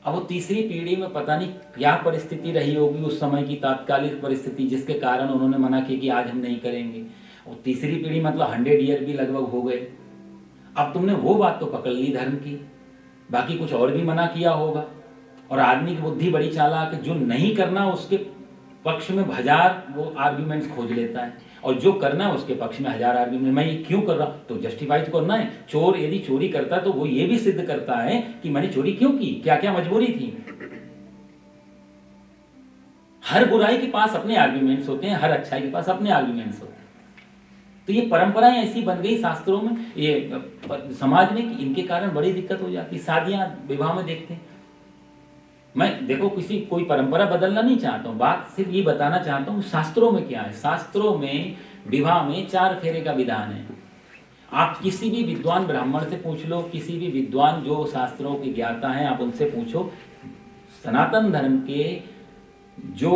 S4: अब वो तीसरी पीढ़ी में पता नहीं क्या परिस्थिति रही होगी, उस समय की तात्कालिक परिस्थिति जिसके कारण उन्होंने मना किया कि आज हम नहीं करेंगे। और तीसरी पीढ़ी मतलब 100 ईयर भी लगभग हो गए। अब तुमने वो बात तो पकड़ ली धर्म की, बाकी कुछ और भी मना किया होगा। और आदमी की बुद्धि बड़ी चालाक है, जो नहीं करना उसके पक्ष में 1000 वो आर्ग्यूमेंट्स खोज लेता है, और जो करना है उसके पक्ष में 1000 आर्ग्यूमेंट। मैं ये क्यों कर रहा हूं, तो जस्टिफाई तो करना है। चोर यदि चोरी करता है तो वो ये भी सिद्ध करता है कि मैंने चोरी क्यों की, क्या क्या मजबूरी थी। हर बुराई के पास अपने आर्ग्यूमेंट्स होते हैं, हर अच्छाई के पास अपने आर्ग्यूमेंट्स होते हैं। तो ये परंपराएं ऐसी बन गई शास्त्रों में, ये समाज में, कि इनके कारण बड़ी दिक्कत हो जाती। शादियां विवाह में देखते हैं, मैं देखो कोई परंपरा बदलना नहीं चाहता हूँ, बात सिर्फ ये बताना चाहता हूँ शास्त्रों में क्या है। शास्त्रों में विवाह में 4 फेरे का विधान है। आप किसी भी विद्वान ब्राह्मण से पूछ लो, किसी भी विद्वान जो शास्त्रों के ज्ञाता हैं, आप उनसे पूछो, सनातन धर्म के जो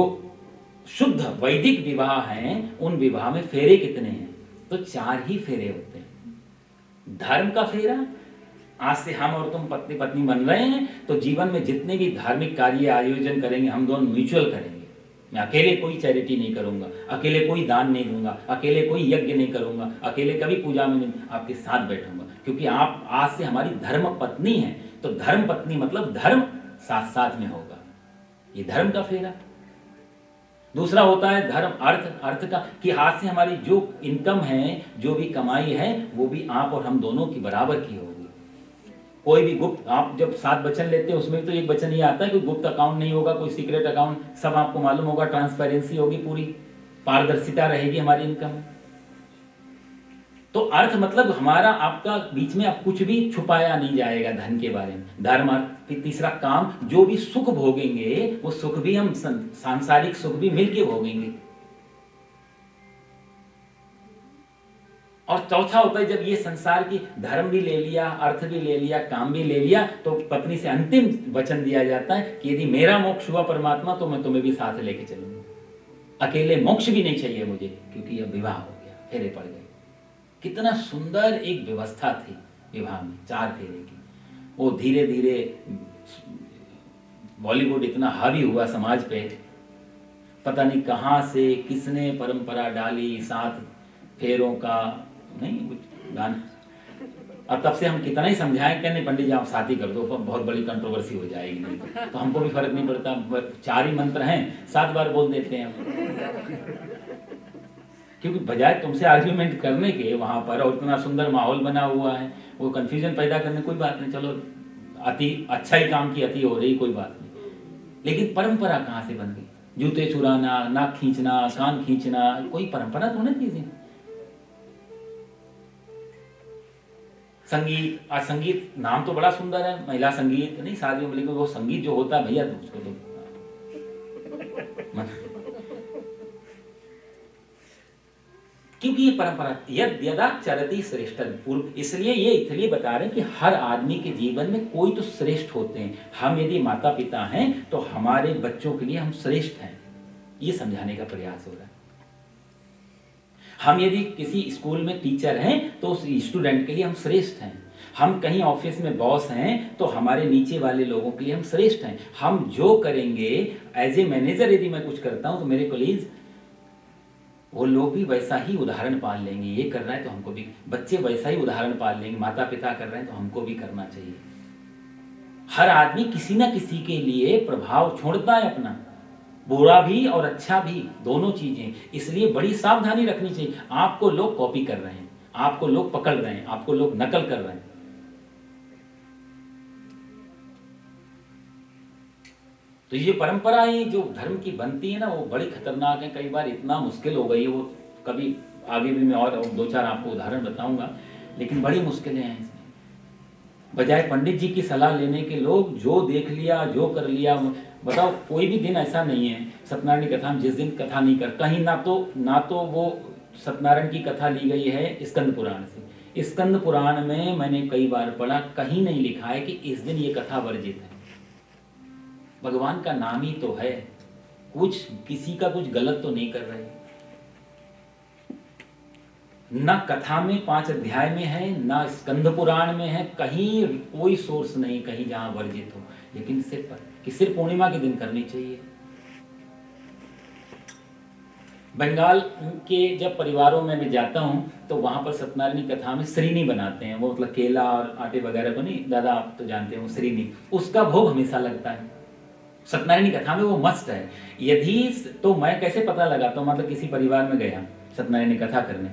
S4: शुद्ध वैदिक विवाह हैं, उन विवाह में फेरे कितने हैं? तो 4 ही फेरे होते हैं। धर्म का फेरा, आज से हम और तुम पत्नी पत्नी बन रहे हैं, तो जीवन में जितने भी धार्मिक कार्य आयोजन करेंगे, हम दोनों म्यूचुअल करेंगे। मैं अकेले कोई चैरिटी नहीं करूंगा, अकेले कोई दान नहीं दूंगा, अकेले कोई यज्ञ नहीं करूंगा, अकेले कभी पूजा में नहीं, आपके साथ बैठूंगा, क्योंकि आप आज से हमारी धर्म पत्नी हैं। तो धर्म पत्नी मतलब धर्म साथ साथ में होगा, ये धर्म का फेरा। दूसरा होता है धर्म अर्थ का, कि हाथ से हमारी जो इनकम है, जो भी कमाई है, वो भी आप और हम दोनों की बराबर की होगी। कोई भी गुप्त, आप जब 7 वचन लेते हैं उसमें तो एक वचन ये आता है कि गुप्त अकाउंट नहीं होगा, कोई सीक्रेट अकाउंट, सब आपको मालूम होगा, ट्रांसपेरेंसी होगी, पूरी पारदर्शिता रहेगी हमारी इनकम। तो अर्थ मतलब हमारा आपका बीच में अब कुछ भी छुपाया नहीं जाएगा धन के बारे में। धर्म अर्थ। फिर तीसरा काम, जो भी सुख भोगेंगे वो सुख भी हम सांसारिक सुख भी मिलके भोगेंगे। और चौथा होता है जब ये संसार की धर्म भी ले लिया, अर्थ भी ले लिया, काम भी ले लिया, तो पत्नी से अंतिम वचन दिया जाता है कि यदि मेरा मोक्ष हुआ परमात्मा तो मैं तुम्हें भी साथ लेके चलूंगा। अकेले मोक्ष भी नहीं चाहिए मुझे, क्योंकि अब विवाह हो गया, फेरे पड़ गए। कितना सुंदर एक व्यवस्था थी विवाह में, 4 फेरे की। वो धीरे धीरे बॉलीवुड इतना हावी हुआ समाज पे, पता नहीं कहां से किसने परंपरा डाली 7 फेरों का, नहीं कुछ गाना। अब तब से हम कितना ही समझाएं, क्या नहीं पंडित जी आप शादी कर दो, बहुत बड़ी कंट्रोवर्सी हो जाएगी। नहीं तो हमको भी फर्क नहीं पड़ता, 4 ही मंत्र हैं, 7 बार बोल देते हैं हम। क्योंकि बजाय तुमसे आर्ग्यूमेंट करने के वहां पर, और इतना सुंदर माहौल बना हुआ है, वो कंफ्यूजन पैदा करने, कोई बात नहीं, चलो अति अच्छा ही काम की अति हो रही, कोई बात नहीं। लेकिन परंपरा कहां से बन गई? जूते चुराना, नाक खींचना, कान खींचना, कोई परंपरा तो नहीं थी। संगीत, आज संगीत नाम तो बड़ा सुंदर है, महिला संगीत, नहीं शादियों में, लेकिन वो संगीत जो होता है भैया, तो उसको तो क्योंकि ये परंपरा यदा चरति श्रेष्ठ पूर्व, इसलिए बता रहे हैं कि हर आदमी के जीवन में कोई तो श्रेष्ठ होते हैं। हम यदि माता पिता हैं तो हमारे बच्चों के लिए हम श्रेष्ठ हैं, ये समझाने का प्रयास हो रहा है। हम यदि किसी स्कूल में टीचर हैं तो उस स्टूडेंट के लिए हम श्रेष्ठ हैं। हम कहीं ऑफिस में बॉस हैं तो हमारे नीचे वाले लोगों के लिए हम श्रेष्ठ हैं। हम जो करेंगे एज ए मैनेजर, यदि मैं कुछ करता हूं तो मेरे कोलीग्स, वो लोग भी वैसा ही उदाहरण पाल लेंगे। ये कर रहा है तो हमको भी, बच्चे वैसा ही उदाहरण पाल लेंगे, माता पिता कर रहे हैं तो हमको भी करना चाहिए। हर आदमी किसी ना किसी के लिए प्रभाव छोड़ता है अपना, बुरा भी और अच्छा भी, दोनों चीजें। इसलिए बड़ी सावधानी रखनी चाहिए। आपको लोग कॉपी कर रहे हैं, आपको लोग पकड़ रहे हैं, आपको लोग नकल कर रहे हैं। तो ये परंपराएं जो धर्म की बनती है ना, वो बड़ी खतरनाक है। कई बार इतना मुश्किल हो गई है वो, कभी आगे भी मैं और 2-4 आपको उदाहरण बताऊंगा, लेकिन बड़ी मुश्किलें हैं इसमें। बजाय पंडित जी की सलाह लेने के लोग जो देख लिया, जो कर लिया। बताओ, कोई भी दिन ऐसा नहीं है सत्यनारायण की कथा में जिस दिन कथा नहीं कर, कहीं ना तो वो सत्यनारायण की कथा ली गई है स्कंद पुराण से। स्कंद पुराण में मैंने कई बार पढ़ा, कहीं नहीं लिखा है कि इस दिन ये कथा वर्जित है। भगवान का नाम ही तो है, कुछ किसी का कुछ गलत तो नहीं कर रहे। ना कथा में 5 अध्याय में है, ना स्कंद पुराण में है, कहीं कोई सोर्स नहीं कहीं जहां वर्जित हो। लेकिन सिर्फ पूर्णिमा के दिन करनी चाहिए। बंगाल के जब परिवारों में मैं जाता हूं तो वहां पर सत्यनारायण की कथा में श्रीनी बनाते हैं, वो मतलब केला और आटे वगैरह को नहीं, दादा आप तो जानते हो श्रीनी, उसका भोग हमेशा लगता है। सत्यनारायण की कथा में वो मस्त है। यदि तो मैं कैसे पता लगाता हूँ, मतलब किसी परिवार में गया सत्यनारायण की कथा करने,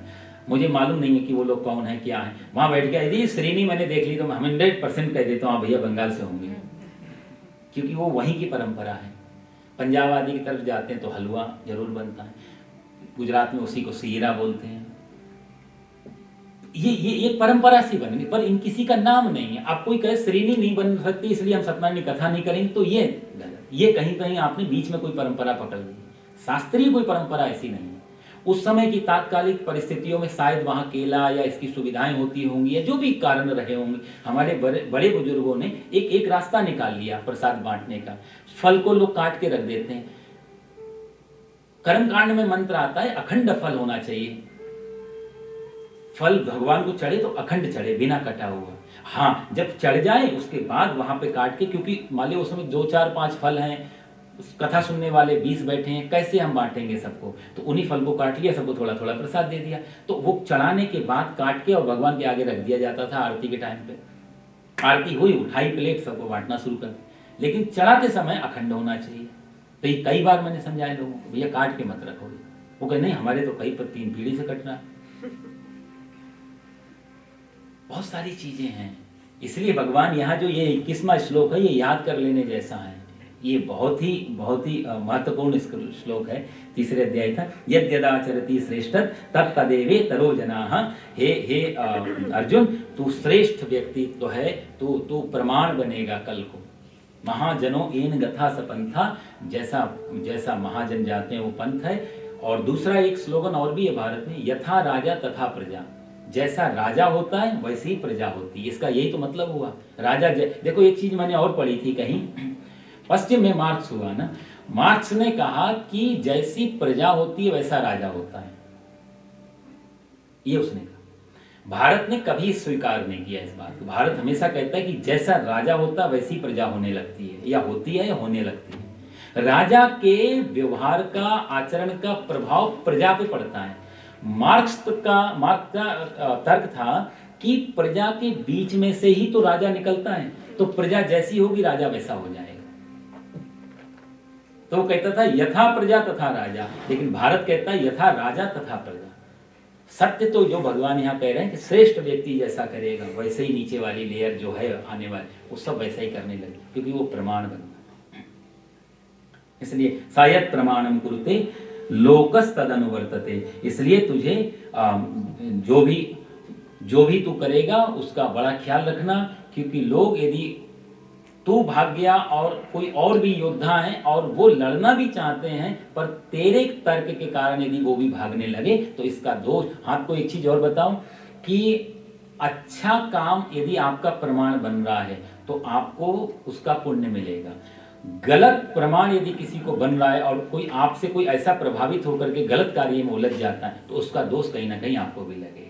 S4: मुझे मालूम नहीं है कि वो लोग कौन है क्या है, वहां बैठ गया, यदि श्रेणी मैंने देख ली तो मैं 100% कह देता हूँ हाँ भैया बंगाल से होंगे, क्योंकि वो वहीं की परंपरा है। पंजाब आदि की तरफ जाते हैं तो हलवा जरूर बनता है, गुजरात में उसी को सीरा बोलते हैं, ये परंपरा सी बन गई, पर इन किसी का नाम नहीं है। आप कोई कहे श्रेणी नहीं बन सकती इसलिए हम सत्यनारायण की कथा नहीं करेंगे, तो ये गलत। ये कहीं कहीं आपने बीच में कोई परंपरा पकड़ ली। शास्त्रीय कोई परंपरा ऐसी नहीं है। उस समय की तात्कालिक परिस्थितियों में शायद वहां केला या इसकी सुविधाएं होती होंगी या जो भी कारण रहे होंगे, हमारे बड़े बुजुर्गों ने एक रास्ता निकाल लिया प्रसाद बांटने का। फल को लोग काट के रख देते हैं। कर्मकांड में मंत्र आता है अखंड फल होना चाहिए। फल भगवान को चढ़े तो अखंड चढ़े, बिना कटा हुआ। हाँ, जब चढ़ जाए उसके बाद वहां पे काट के, क्योंकि मान लो उसमें 2 4 5 फल हैं, कथा सुनने वाले 20 बैठे हैं, कैसे हम बांटेंगे सबको? तो उन्हीं फल को काट लिया, सबको थोड़ा थोड़ा प्रसाद दे दिया। तो वो चढ़ाने के बाद काट के और भगवान के आगे रख दिया जाता था आरती के टाइम पे। आरती हुई, उठाई प्लेट, सबको बांटना शुरू कर। लेकिन चढ़ाते समय अखंड होना चाहिए। तो ये कई बार मैंने समझाया लोगों को, भैया काट के मत रखो। वो कहे नहीं, हमारे तो कई 3 पीढ़ी से कट रहा है। बहुत सारी चीजें हैं। इसलिए भगवान यहाँ जो ये 21वां श्लोक है, ये याद कर लेने जैसा है। ये बहुत ही महत्वपूर्ण श्लोक है। 3रे अध्याय था, यद्यदाचरति श्रेष्ठ तत्तदेवे तरो जनाः। हे अर्जुन, तू श्रेष्ठ व्यक्ति तो है, तू प्रमाण बनेगा कल को। महाजनों एन गथा सपंथा, जैसा महाजन जाते हैं वो पंथ है। और दूसरा एक स्लोगन और भी है भारत में, यथा राजा तथा प्रजा। जैसा राजा होता है वैसी ही प्रजा होती है। इसका यही तो मतलब हुआ। राजा देखो, एक चीज मैंने और पढ़ी थी कहीं, पश्चिम में मार्क्स हुआ ना, मार्क्स ने कहा कि जैसी प्रजा होती है वैसा राजा होता है। ये उसने कहा। भारत ने कभी स्वीकार नहीं किया इस बात को। भारत हमेशा कहता है कि जैसा राजा होता है वैसी प्रजा होने लगती है, या होती है या होने लगती है। राजा के व्यवहार का, आचरण का प्रभाव प्रजा पे पड़ता है। मार्क्स का तर्क था कि प्रजा के बीच में से ही तो राजा निकलता है, तो प्रजा जैसी होगी राजा वैसा हो जाएगा। तो वो कहता था यथा प्रजा तथा राजा, लेकिन भारत कहता है यथा राजा तथा प्रजा। सत्य तो जो भगवान यहाँ कह रहे हैं कि श्रेष्ठ व्यक्ति जैसा करेगा वैसे ही नीचे वाली लेयर जो है आने वाली, वो सब वैसा ही करने लगे, क्योंकि वो प्रमाण बन गया। इसलिए सायत प्रमाणम कुरुते लोकस तदनुवर्तते। इसलिए तुझे जो भी तू करेगा उसका बड़ा ख्याल रखना, क्योंकि लोग, यदि तू भाग गया और कोई और भी योद्धा है और वो लड़ना भी चाहते हैं, पर तेरे तर्क के कारण यदि वो भी भागने लगे तो इसका दोष। हाँ, को एक चीज और बताऊं कि अच्छा काम यदि आपका प्रमाण बन रहा है तो आपको उसका पुण्य मिलेगा। गलत प्रमाण यदि किसी को बन रहा है और कोई आपसे कोई ऐसा प्रभावित होकर के गलत कार्य में उलझ जाता है तो उसका दोष कहीं ना कहीं आपको भी लगेगा।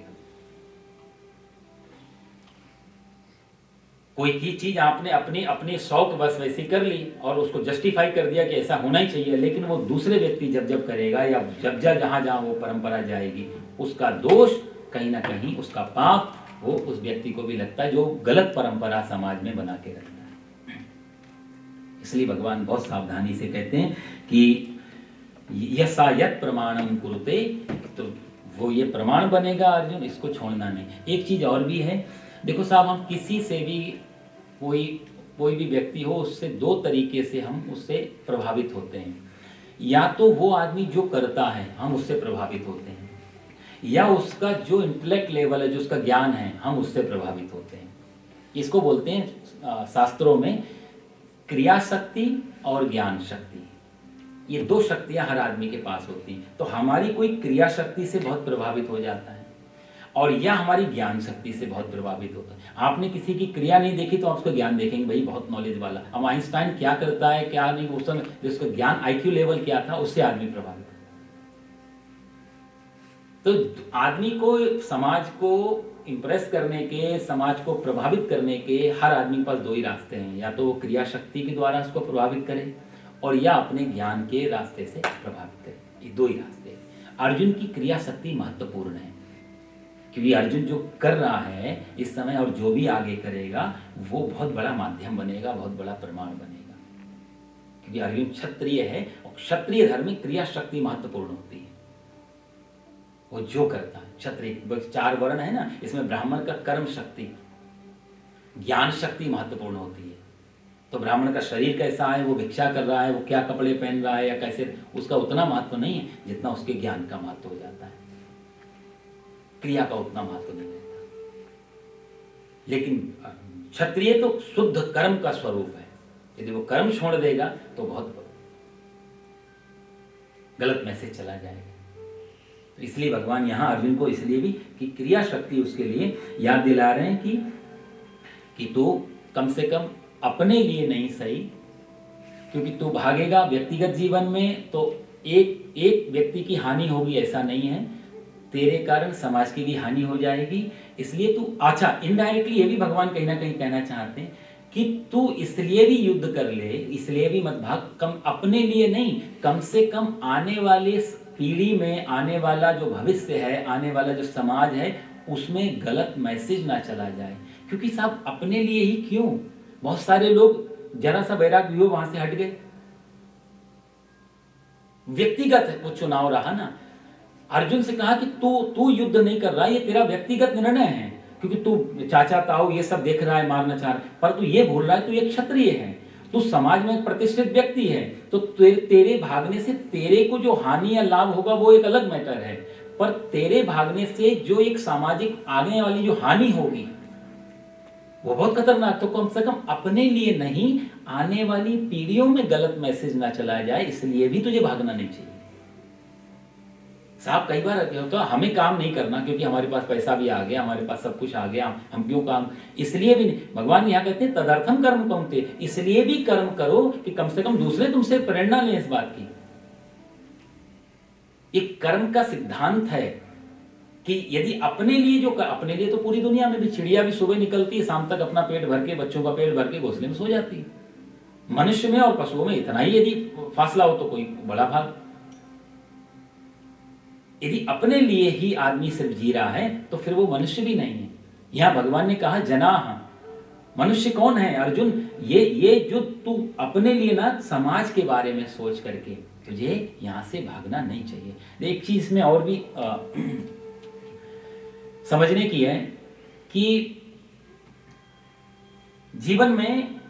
S4: कोई की चीज आपने अपने शौक बस वैसी कर ली और उसको जस्टिफाई कर दिया कि ऐसा होना ही चाहिए, लेकिन वो दूसरे व्यक्ति जब करेगा या जब जहां वो परंपरा जाएगी, उसका दोष कहीं ना कहीं, उसका पाप वो उस व्यक्ति को भी लगता है जो गलत परंपरा समाज में बना के रखता है। इसलिए भगवान बहुत सावधानी से कहते हैं कि यसा यत प्रमाणम कुरुते, तो वो ये प्रमाण बनेगा अर्जुन, इसको छोड़ना नहीं। एक चीज और भी है, देखो साहब, हम किसी से भी कोई भी व्यक्ति हो, उससे 2 तरीके से हम उससे प्रभावित होते हैं। या तो वो आदमी जो करता है हम उससे प्रभावित होते हैं, या उसका जो इंटेलेक्ट लेवल है, जो उसका ज्ञान है, हम उससे प्रभावित होते हैं। इसको बोलते हैं शास्त्रों में क्रिया शक्ति और ज्ञान शक्ति। ये 2 शक्तियां हर आदमी के पास होती हैं। तो हमारी कोई क्रिया शक्ति से बहुत प्रभावित हो जाता है और या हमारी ज्ञान शक्ति से बहुत प्रभावित होता है। आपने किसी की क्रिया नहीं देखी तो आप उसका ज्ञान देखेंगे, भाई बहुत नॉलेज वाला। अब आइंस्टाइन क्या करता है क्या नहीं, उस समय जिसका ज्ञान IQ लेवल क्या था, उससे आदमी प्रभावित। तो आदमी को समाज को इंप्रेस करने के, समाज को प्रभावित करने के हर आदमी के पास 2 ही रास्ते हैं। या तो वो क्रिया शक्ति के द्वारा उसको प्रभावित करे और या अपने ज्ञान के रास्ते से प्रभावित करे। ये 2 ही रास्ते हैं। अर्जुन की क्रिया शक्ति महत्वपूर्ण है, क्योंकि अर्जुन जो कर रहा है इस समय और जो भी आगे करेगा वो बहुत बड़ा माध्यम बनेगा, बहुत बड़ा प्रमाण बनेगा। क्योंकि अर्जुन क्षत्रिय है और क्षत्रिय धर्म में क्रिया शक्ति महत्वपूर्ण होती है। वो जो करता है, क्षत्रिय 4 वर्ण है ना, इसमें ब्राह्मण का कर्म शक्ति, ज्ञान शक्ति महत्वपूर्ण होती है। तो ब्राह्मण का शरीर कैसा है, वो भिक्षा कर रहा है, वो क्या कपड़े पहन रहा है या कैसे, उसका उतना महत्व नहीं है जितना उसके ज्ञान का महत्व हो जाता है। क्रिया का उतना महत्व नहीं रहता। लेकिन क्षत्रिय तो शुद्ध कर्म का स्वरूप है, यदि वो कर्म छोड़ देगा तो बहुत गलत मैसेज चला जाएगा। तो इसलिए भगवान यहां अर्जुन को इसलिए भी कि क्रिया शक्ति उसके लिए याद दिला रहे हैं कि तू कम से कम अपने लिए नहीं सही, क्योंकि तू भागेगा व्यक्तिगत जीवन में तो एक व्यक्ति की हानि होगी ऐसा नहीं है, तेरे कारण समाज की भी हानि हो जाएगी। इसलिए तू अच्छा इनडायरेक्टली ये भी भगवान कहीं ना कहीं कहना चाहते हैं कि तू इसलिए भी युद्ध कर ले, इसलिए भी मत भाग, कम अपने लिए नहीं, कम से कम आने वाले पीढ़ी में आने वाला जो भविष्य है, आने वाला जो समाज है उसमें गलत मैसेज ना चला जाए। क्योंकि साहब अपने लिए ही क्यों, बहुत सारे लोग जरा सा वैराग्य हुए वहां से हट गए, व्यक्तिगत वो चुनाव रहा ना। अर्जुन से कहा कि तू युद्ध नहीं कर रहा, ये तेरा व्यक्तिगत निर्णय है, क्योंकि तू चाचा ताऊ ये सब देख रहा है, मारना चाह रहा है, पर तू ये भूल रहा है तू एक क्षत्रिय है, तू समाज में एक प्रतिष्ठित व्यक्ति है, तो तेरे भागने से तेरे को जो हानि या लाभ होगा वो एक अलग मैटर है, पर तेरे भागने से जो एक सामाजिक आगे वाली जो हानि होगी वो बहुत खतरनाक। तो कम से कम अपने लिए नहीं, आने वाली पीढ़ियों में गलत मैसेज ना चलाया जाए, इसलिए भी तुझे भागना नहीं चाहिए। साहब कई बार क्या होता है, हमें काम नहीं करना क्योंकि हमारे पास पैसा भी आ गया, हमारे पास सब कुछ आ गया, हम क्यों काम, इसलिए भी नहीं। भगवान यहाँ कहते हैं तदर्थम कर्म कौन्ते, इसलिए भी कर्म करो कि कम से कम दूसरे तुमसे प्रेरणा लें इस बात की। एक कर्म का सिद्धांत है कि यदि अपने लिए अपने लिए तो पूरी दुनिया में भी चिड़िया भी सुबह निकलती है, शाम तक अपना पेट भर के, बच्चों का पेट भर के घोंसले में सो जाती है। मनुष्य में और पशुओं में इतना ही यदि फासला हो तो कोई बड़ा भाग। यदि अपने लिए ही आदमी सिर्फ जी रहा है तो फिर वो मनुष्य भी नहीं है। यहां भगवान ने कहा जनाह, मनुष्य कौन है अर्जुन, ये जो तू अपने लिए ना समाज के बारे में सोच करके तुझे यहां से भागना नहीं चाहिए। एक चीज में और भी समझने की है कि जीवन में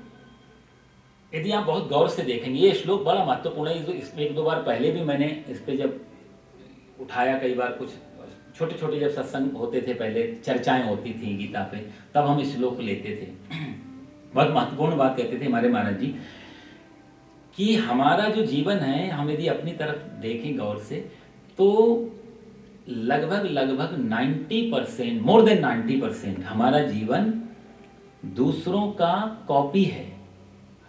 S4: यदि आप बहुत गौर से देखेंगे, ये श्लोक बड़ा महत्वपूर्ण है। इसमें एक दो बार पहले भी मैंने इस पे जब उठाया, कई बार कुछ छोटे छोटे जब सत्संग होते थे, पहले चर्चाएं होती थी गीता पे, तब हम इस श्लोक लेते थे। बहुत महत्वपूर्ण बात कहते थे हमारे महाराज जी कि हमारा जो जीवन है, हम यदि अपनी तरफ देखें गौर से तो लगभग 90%, मोर देन 90% हमारा जीवन दूसरों का कॉपी है।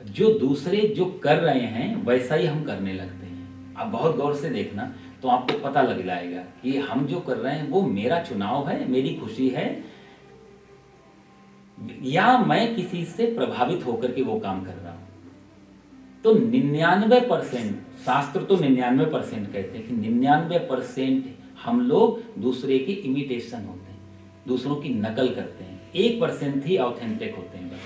S4: जो दूसरे जो कर रहे हैं वैसा ही हम करने लगते हैं। आप बहुत गौर से देखना तो आपको पता लग जाएगा कि हम जो कर रहे हैं वो मेरा चुनाव है, मेरी खुशी है, या मैं किसी से प्रभावित होकर के वो काम कर रहा हूं। तो 99%, शास्त्र तो 99% कहते हैं कि 99% हम लोग दूसरे की इमिटेशन होते हैं, दूसरों की नकल करते हैं। 1% ही ऑथेंटिक होते हैं, बस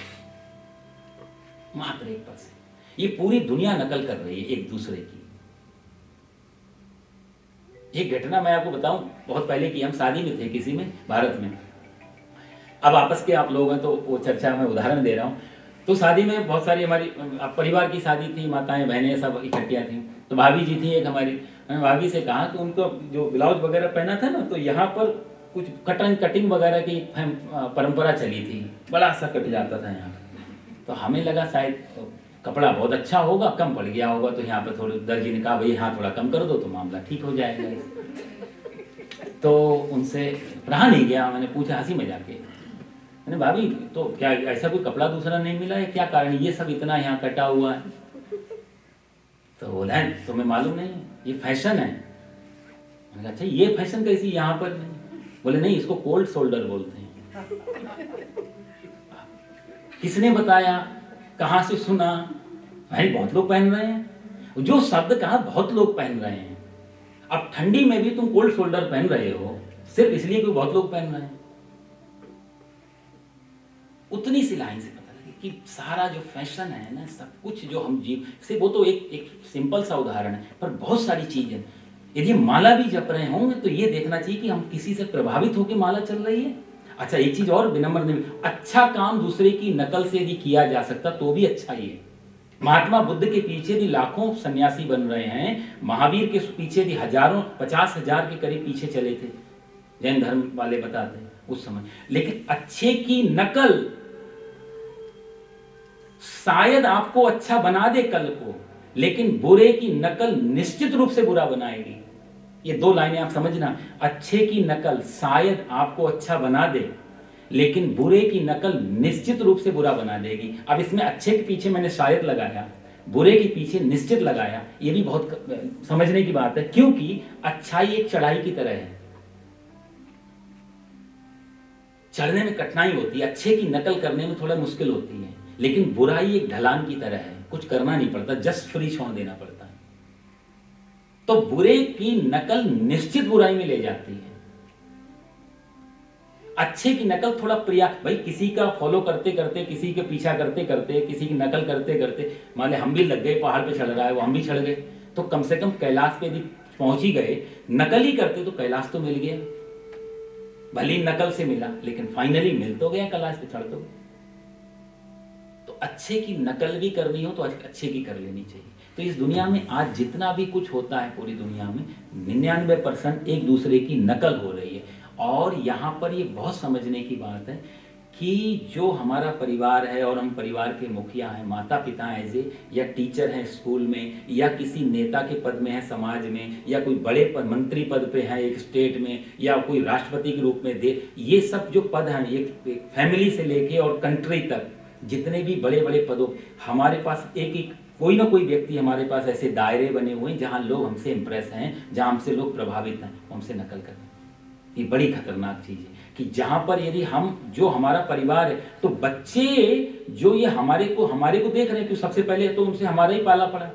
S4: मात्र 1%। ये पूरी दुनिया नकल कर रही है एक दूसरे की। एक घटना मैं आपको बताऊं, बहुत पहले की, हम शादी में थे किसी में भारत में। अब आपस के आप लोग हैं तो वो चर्चा में उदाहरण दे रहा हूं। तो शादी में बहुत सारी हमारी परिवार की शादी थी, माताएं बहनें सब इकट्ठियां थी। तो भाभी जी थी एक हमारी, मैंने भाभी से कहा कि उनको जो ब्लाउज वगैरह पहना था ना, तो यहाँ पर कुछ कटिंग वगैरह की परंपरा चली थी, बड़ा सा कट जाता था यहाँ। तो हमें लगा शायद कपड़ा बहुत अच्छा होगा, कम पड़ गया होगा, तो यहाँ पर थोड़ी दर्जी ने कहा भाई यहाँ थोड़ा कम कर दो तो मामला ठीक हो जाएगा। तो उनसे रहा नहीं गया, मैंने पूछा हंसी मजाक के, मैंने भाभी तो क्या ऐसा कोई कपड़ा दूसरा नहीं मिला है, क्या कारण, ये सब इतना यहाँ कटा हुआ है? तो बोला तुम्हें मालूम नहीं, ये फैशन है। मैंने कहा अच्छा ये फैशन कैसी यहाँ पर नहीं? बोले नहीं, इसको कोल्ड शोल्डर बोलते हैं। किसने बताया, कहां से सुना? भाई बहुत लोग पहन रहे हैं। जो शब्द कहा बहुत लोग पहन रहे हैं। अब ठंडी में भी तुम कोल्ड शोल्डर पहन रहे हो सिर्फ इसलिए कि बहुत लोग पहन रहे हैं। उतनी सी लाइन से पता लगे कि सारा जो फैशन है ना, सब कुछ जो हम जीव से, वो तो एक सिंपल सा उदाहरण है, पर बहुत सारी चीजें। यदि माला भी जप रहे होंगे तो ये देखना चाहिए कि हम किसी से प्रभावित होकर माला चल रही है। अच्छा एक चीज और विनम्र नहीं, अच्छा काम दूसरे की नकल से यदि किया जा सकता तो भी अच्छा ही है। महात्मा बुद्ध के पीछे भी लाखों सन्यासी बन रहे हैं, महावीर के पीछे भी हजारों, 50,000 के करीब पीछे चले थे, जैन धर्म वाले बताते हैं। उस समय। लेकिन अच्छे की नकल शायद आपको अच्छा बना दे कल को, लेकिन बुरे की नकल निश्चित रूप से बुरा बनाएगी। ये 2 लाइनें आप समझना। अच्छे की नकल शायद आपको अच्छा बना दे, लेकिन बुरे की नकल निश्चित रूप से बुरा बना देगी। अब इसमें अच्छे के पीछे मैंने शायद लगाया, बुरे के पीछे निश्चित लगाया, ये भी बहुत समझने की बात है, क्योंकि अच्छाई एक चढ़ाई की तरह है, चढ़ने में कठिनाई होती है, अच्छे की नकल करने में थोड़ा मुश्किल होती है, लेकिन बुराई एक ढलान की तरह है, कुछ करना नहीं पड़ता, जस्ट फ्री छोड़ देना पड़ता है। तो बुरे की नकल निश्चित बुराई में ले जाती है, अच्छे की नकल थोड़ा प्रिया। भाई किसी का फॉलो करते करते, किसी के पीछा करते करते, किसी की नकल करते करते, मान ले हम भी लग गए, पहाड़ पे चढ़ रहा है वो, हम भी चढ़ गए, तो कम से कम कैलाश पे यदि पहुंच ही गए, नकल ही करते तो कैलाश तो मिल गया, भली नकल से मिला, लेकिन फाइनली मिल तो गया, कैलाश पे चढ़ तो अच्छे की नकल भी करनी हो तो अच्छे की कर लेनी चाहिए। तो इस दुनिया में आज जितना भी कुछ होता है, पूरी दुनिया में 99% एक दूसरे की नकल हो रही है। और यहाँ पर ये बहुत समझने की बात है कि जो हमारा परिवार है, और हम परिवार के मुखिया हैं, माता पिता हैं, ऐसे या टीचर हैं स्कूल में, या किसी नेता के पद में है समाज में, या कोई बड़े पद, मंत्री पद पे है एक स्टेट में, या कोई राष्ट्रपति के रूप में दे, ये सब जो पद हैं, एक फैमिली से लेके और कंट्री तक जितने भी बड़े बड़े पदों, हमारे पास एक कोई ना कोई व्यक्ति, हमारे पास ऐसे दायरे बने हुए हैं जहां लोग हमसे इंप्रेस हैं, जहां हमसे लोग प्रभावित हैं, हमसे नकल करते हैं। ये बड़ी खतरनाक चीज है कि जहां पर यदि हम, जो हमारा परिवार है, तो बच्चे जो ये हमारे को देख रहे हैं कि सबसे पहले तो उनसे हमारा ही पाला पड़ा,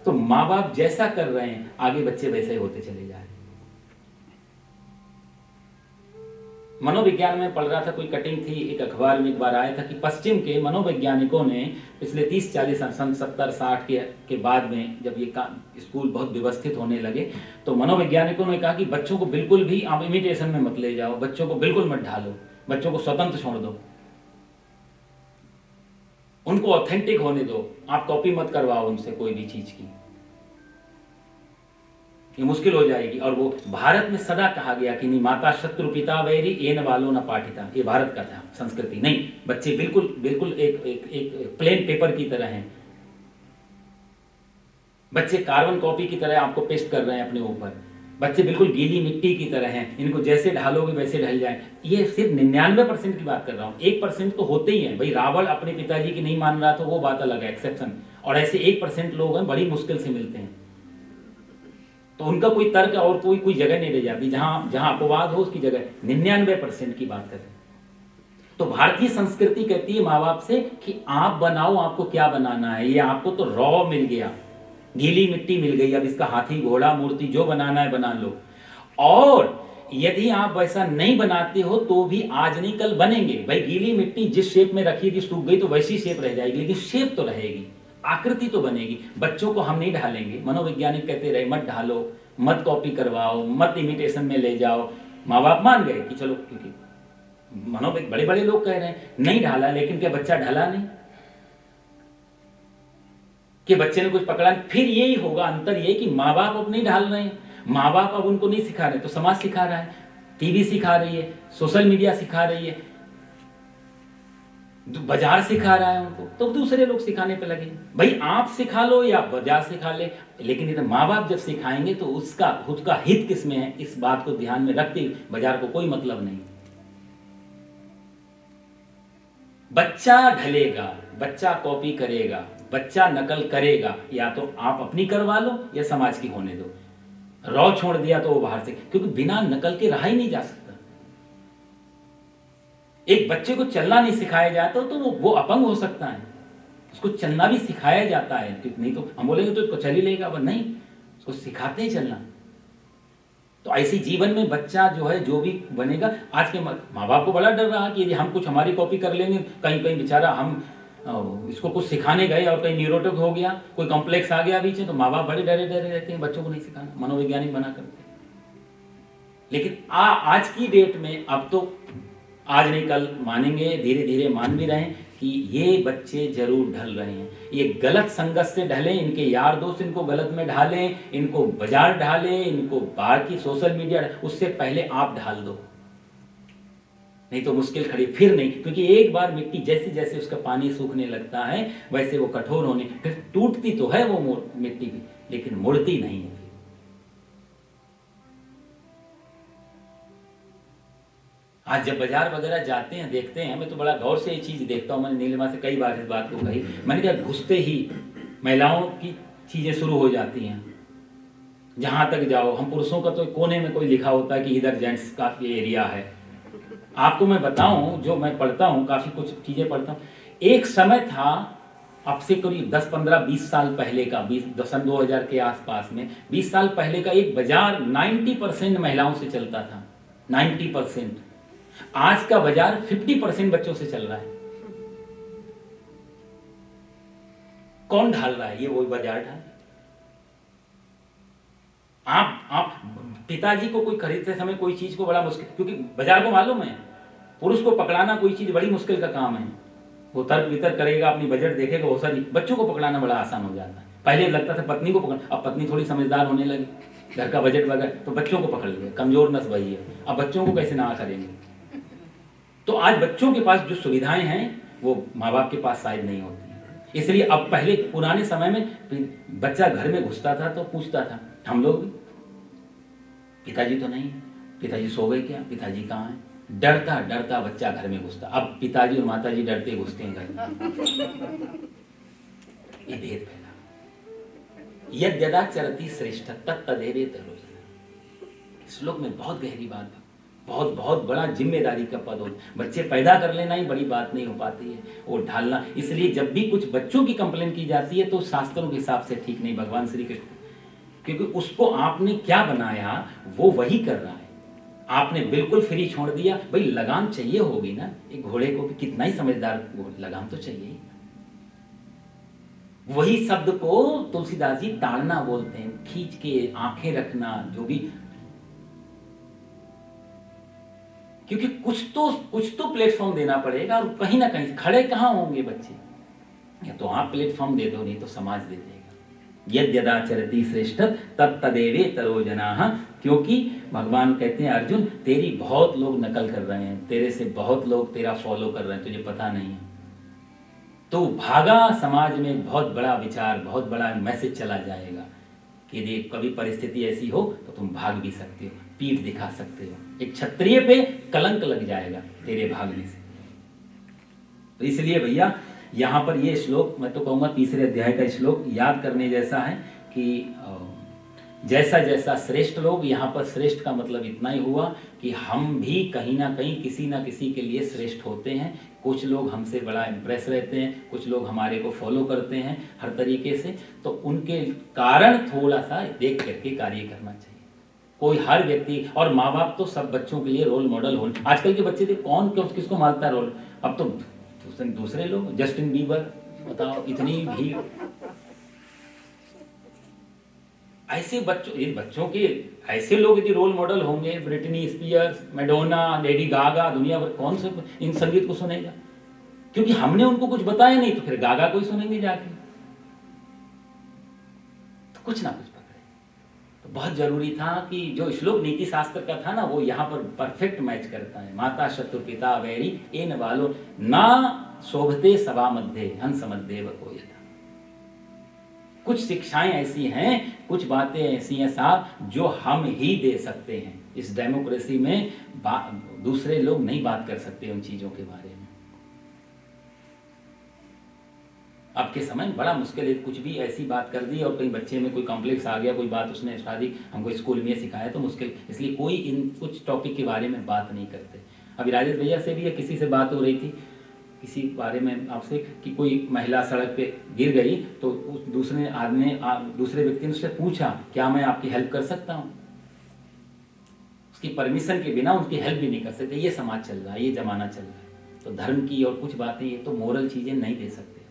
S4: तो माँ बाप जैसा कर रहे हैं आगे बच्चे वैसे ही होते चले जा रहे हैं। मनोविज्ञान में पढ़ रहा था, कोई कटिंग थी, एक अखबार में एक बार आया था कि पश्चिम के मनोवैज्ञानिकों ने पिछले 30-40 सन 70-60 के बाद में, जब ये स्कूल बहुत व्यवस्थित होने लगे, तो मनोवैज्ञानिकों ने कहा कि बच्चों को बिल्कुल भी आप इमिटेशन में मत ले जाओ, बच्चों को बिल्कुल मत ढालो, बच्चों को स्वतंत्र छोड़ दो, उनको ऑथेंटिक होने दो, आप कॉपी मत करवाओ उनसे कोई भी चीज की, ये मुश्किल हो जाएगी। और वो भारत में सदा कहा गया कि नहीं, माता शत्रु पिता वैरी एन वालो न पाठिता, ये भारत का था संस्कृति। नहीं, बच्चे बिल्कुल बिल्कुल एक प्लेन पेपर की तरह हैं, बच्चे कार्बन कॉपी की तरह आपको पेस्ट कर रहे हैं अपने ऊपर, बच्चे बिल्कुल गीली मिट्टी की तरह हैं, इनको जैसे ढालोगे वैसे ढल जाए। ये सिर्फ 99% की बात कर रहा हूं, 1% तो होते ही है। भाई रावण अपने पिताजी की नहीं मान रहा तो वो बात अलग है, एक्सेप्शन, और ऐसे 1% लोग हैं बड़ी मुश्किल से मिलते हैं, तो उनका कोई तर्क और कोई जगह नहीं रह जाती, जहां अपवाद हो उसकी जगह 99% की बात करें। तो भारतीय संस्कृति कहती है माँ बाप से कि आप बनाओ, आपको क्या बनाना है, ये आपको तो रॉ मिल गया, गीली मिट्टी मिल गई, अब इसका हाथी घोड़ा मूर्ति जो बनाना है बना लो। और यदि आप वैसा नहीं बनाते हो तो भी आज नहीं कल बनेंगे। भाई गीली मिट्टी जिस शेप में रखी थी सूख गई तो वैसी शेप रह जाएगी, लेकिन शेप तो रहेगी, आकृति तो बनेगी। बच्चों को हम नहीं ढालेंगे, मनोवैज्ञानिक कहते रहे मत ढालो, मत कॉपी करवाओ, मत इमिटेशन में ले जाओ। माँ बाप मान गए कि चलो, क्योंकि बड़े बड़े लोग कह रहे हैं नहीं ढाला, लेकिन क्या बच्चा ढला नहीं कि बच्चे ने कुछ पकड़ा? फिर यही होगा, अंतर ये कि माँ बाप अब नहीं ढाल रहे हैं, माँ बाप अब उनको नहीं सिखा रहे, तो समाज सिखा रहा है, टीवी सिखा रही है, सोशल मीडिया सिखा रही है, बाजार सिखा रहा है उनको, तो दूसरे लोग सिखाने पे लगे। भाई आप सिखा लो या बाजार सिखा ले, लेकिन इधर माँ बाप जब सिखाएंगे तो उसका खुद का हित किसमें है, इस बात को ध्यान में रखते बाजार को कोई मतलब नहीं। बच्चा ढलेगा, बच्चा कॉपी करेगा, बच्चा नकल करेगा, या तो आप अपनी करवा लो या समाज की होने दो। रॉ छोड़ दिया तो वो बाहर से, क्योंकि बिना नकल के रहा ही नहीं जा सकता। एक बच्चे को चलना नहीं सिखाया जाता तो वो अपंग हो सकता है, उसको चलना भी सिखाया जाता है, नहीं तो हम बोलेंगे तो इसको चल ही लेगा, पर नहीं, उसको सिखाते हैं चलना। तो ऐसी जीवन में बच्चा जो है जो भी बनेगा, आज के माँ बाप को बड़ा डर रहा कि यदि हम कुछ हमारी कॉपी कर लेंगे, कहीं कहीं बेचारा हम इसको कुछ सिखाने गए और कहीं न्यूरोटिक हो गया, कोई कॉम्प्लेक्स आ गया बीच में, तो माँ बाप बड़े डरे डरे रहते हैं, बच्चों को नहीं सिखाना, मनोवैज्ञानिक मना करते हैं। लेकिन आज की डेट में अब तो आज नहीं कल मानेंगे, धीरे धीरे मान भी रहे हैं कि ये बच्चे जरूर ढल रहे हैं। ये गलत संगत से ढले, इनके यार दोस्त इनको गलत में ढाले, इनको बाजार ढाले, इनको बाहर की सोशल मीडिया, उससे पहले आप ढाल दो, नहीं तो मुश्किल खड़ी फिर नहीं, क्योंकि एक बार मिट्टी जैसे जैसे उसका पानी सूखने लगता है वैसे वो कठोर होने, फिर टूटती तो है वो मिट्टी भी, लेकिन मुड़ती नहीं है। आज जब बाजार वगैरह जाते हैं देखते हैं, मैं तो बड़ा गौर से ये चीज देखता हूँ। मैंने नीलिमा से कई बार इस बात को कही, मैंने कहा घुसते ही महिलाओं की चीजें शुरू हो जाती हैं। जहां तक जाओ, हम पुरुषों का तो कोने में कोई लिखा होता है कि इधर जेंट्स का ये एरिया है। आपको मैं बताऊं, जो मैं पढ़ता हूं, काफी कुछ चीजें पढ़ता हूं, एक समय था अब से करीब 10, 15, 20 साल पहले का, 20 2000 के आसपास में, 20 साल पहले का एक बाजार 90% महिलाओं से चलता था, 90%। आज का बाजार 50% बच्चों से चल रहा है। कौन ढाल रहा है? ये वही बाजार ढाल। आप पिताजी को कोई खरीदते समय कोई चीज को बड़ा मुश्किल, क्योंकि बाजार को मालूम है पुरुष को पकड़ाना कोई चीज बड़ी मुश्किल का काम है। वो तर्क वितर्क करेगा, अपनी बजट देखेगा, वो सारी। बच्चों को पकड़ाना बड़ा आसान हो जाता है। पहले लगता था पत्नी को पकड़, अब पत्नी थोड़ी समझदार होने लगी, घर का बजट वगैरह, तो बच्चों को पकड़ लिया। कमजोर नस वही है, अब बच्चों को कैसे ना करेंगे। तो आज बच्चों के पास जो सुविधाएं हैं वो माँ बाप के पास शायद नहीं होती हैं। इसलिए अब पहले पुराने समय में बच्चा घर में घुसता था तो पूछता था, हम लोग पिताजी तो नहीं, पिताजी सो गए क्या, पिताजी कहाँ हैं? डरता डरता बच्चा घर में घुसता। अब पिताजी और माताजी डरते घुसते हैं घर में। ये भेद फैला। यद्यदा चरति श्रेष्ठ तत्तदेवे तरोजना। श्लोक में बहुत गहरी बात है, बहुत बहुत बड़ा जिम्मेदारी का पद होता। बच्चे पैदा कर लेना ही बड़ी बात नहीं हो पाती है, वो ढालना। इसलिए जब भी कुछ बच्चों की कंप्लेन की जाती है तो शास्त्रों के हिसाब से ठीक नहीं, भगवान श्री कृष्ण, क्योंकि उसको आपने क्या बनाया वो वही कर रहा है। आपने बिल्कुल फ्री छोड़ दिया, भाई लगाम चाहिए होगी ना, एक घोड़े को भी कितना ही समझदार, लगाम तो चाहिए ही। वही शब्द को तुलसीदास जी ताड़ना बोलते हैं, खींच के आंखें रखना, जो भी, क्योंकि कुछ तो प्लेटफॉर्म देना पड़ेगा। और कहीं ना कहीं खड़े कहां होंगे बच्चे, या तो आप प्लेटफॉर्म दे दो, नहीं तो समाज दे देगा। यद्यदा चरति श्रेष्ठ तत्तदेवे तरोजनाः। क्योंकि भगवान कहते हैं अर्जुन, तेरी बहुत लोग नकल कर रहे हैं, तेरे से बहुत लोग तेरा फॉलो कर रहे हैं, तुझे पता नहीं है। तो भागा समाज में बहुत बड़ा विचार, बहुत बड़ा मैसेज चला जाएगा कि यदि कभी परिस्थिति ऐसी हो तो तुम भाग भी सकते हो, पीठ दिखा सकते हो। एक क्षत्रिय पे कलंक लग जाएगा तेरे भागने से। तो इसलिए भैया यहाँ पर ये श्लोक, मैं तो कहूँगा 3रे अध्याय का श्लोक याद करने जैसा है कि जैसा जैसा श्रेष्ठ लोग, यहाँ पर श्रेष्ठ का मतलब इतना ही हुआ कि हम भी कहीं ना कहीं किसी ना किसी के लिए श्रेष्ठ होते हैं। कुछ लोग हमसे बड़ा इम्प्रेस रहते हैं, कुछ लोग हमारे को फॉलो करते हैं हर तरीके से, तो उनके कारण थोड़ा सा देख करके कार्य करना चाहिए। कोई हर व्यक्ति, और माँ बाप तो सब बच्चों के लिए रोल मॉडल हो। आजकल के बच्चे थे, कौन किसको मानता है रोल, अब तो दूसरे लोग, जस्टिन बीबर, बताओ, इतनी भीड़। ऐसे बच्चों के ऐसे लोग यदि रोल मॉडल होंगे, Britney Spears, Madonna, Lady Gaga, दुनिया भर, कौन से इन संगीत को सुनेगा? क्योंकि हमने उनको कुछ बताया नहीं, तो फिर गागा को ही सुनेंगे जाके। तो कुछ ना कुछ पकड़े। तो बहुत जरूरी था कि जो श्लोक नीति शास्त्र का था ना, वो यहाँ पर परफेक्ट मैच करता है। माता शत्रु पिता वैरी एन वालो ना शोभते सभा मध्य हंस मध्येव कोयता। कुछ शिक्षाएं ऐसी हैं, कुछ बातें ऐसी हैं साहब, जो हम ही दे सकते हैं। इस डेमोक्रेसी में दूसरे लोग नहीं बात कर सकते उन चीजों के बारे में। अब के समय बड़ा मुश्किल है, कुछ भी ऐसी बात कर दी और कहीं बच्चे में कोई कॉम्प्लेक्स आ गया, कोई बात उसने शादी हमको स्कूल में सिखाया तो मुश्किल। इसलिए कोई इन कुछ टॉपिक के बारे में बात नहीं करते। अभी राजेश भैया से भी या किसी से बात हो रही थी किसी बारे में आपसे कि कोई महिला सड़क पे गिर गई, तो उस दूसरे व्यक्ति ने उससे पूछा, क्या मैं आपकी हेल्प कर सकता हूँ? उसकी परमिशन के बिना उनकी हेल्प भी नहीं कर सकते। ये समाज चल रहा है, ये जमाना चल रहा है। तो धर्म की और कुछ बातें, ये तो मोरल चीजें नहीं दे सकते।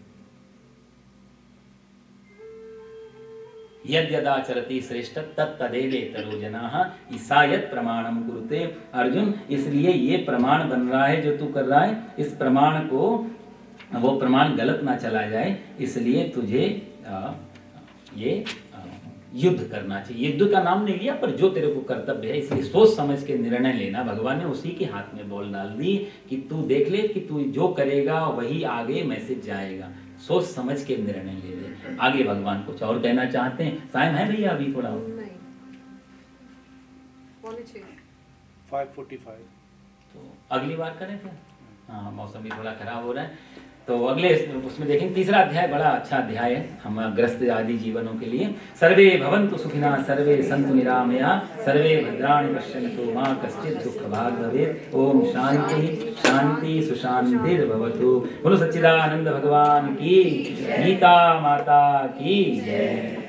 S4: यद्यदाचरति श्रेष्ठ तत्तदेवे तरोजनाः ईसायत प्रमाणम कुरुते। अर्जुन, इसलिए ये प्रमाण बन रहा है जो तू कर रहा है, इस प्रमाण को, वो प्रमाण गलत ना चला जाए, इसलिए तुझे ये युद्ध करना चाहिए। युद्ध का नाम नहीं लिया, पर जो तेरे को कर्तव्य है, इसलिए सोच समझ के निर्णय लेना। भगवान ने उसी के हाथ में बॉल डाल दी कि तू देख ले कि तू जो करेगा वही आगे मैसेज जाएगा। सोच समझ के निर्णय ले ले। आगे भगवान कुछ और कहना चाहते हैं। टाइम है भैया अभी थोड़ा?
S2: नहीं, 5:45।
S4: तो अगली बार करें फिर। हाँ, मौसम भी थोड़ा खराब हो रहा है, तो अगले उसमें देखेंगे। तीसरा अध्याय बड़ा अच्छा अध्याय है हम ग्रस्त आदि जीवनों के लिए। सर्वे भवन्तु सुखिनः, सर्वे सन्तु निरामया, सर्वे भद्राणि पश्यन्तु मा कश्चित् दुःखभाग् भवेत्। ओम शांति शांति सुशांतिर्भवतु। बोलो सच्चिदानंद भगवान की, गीता माता की जय।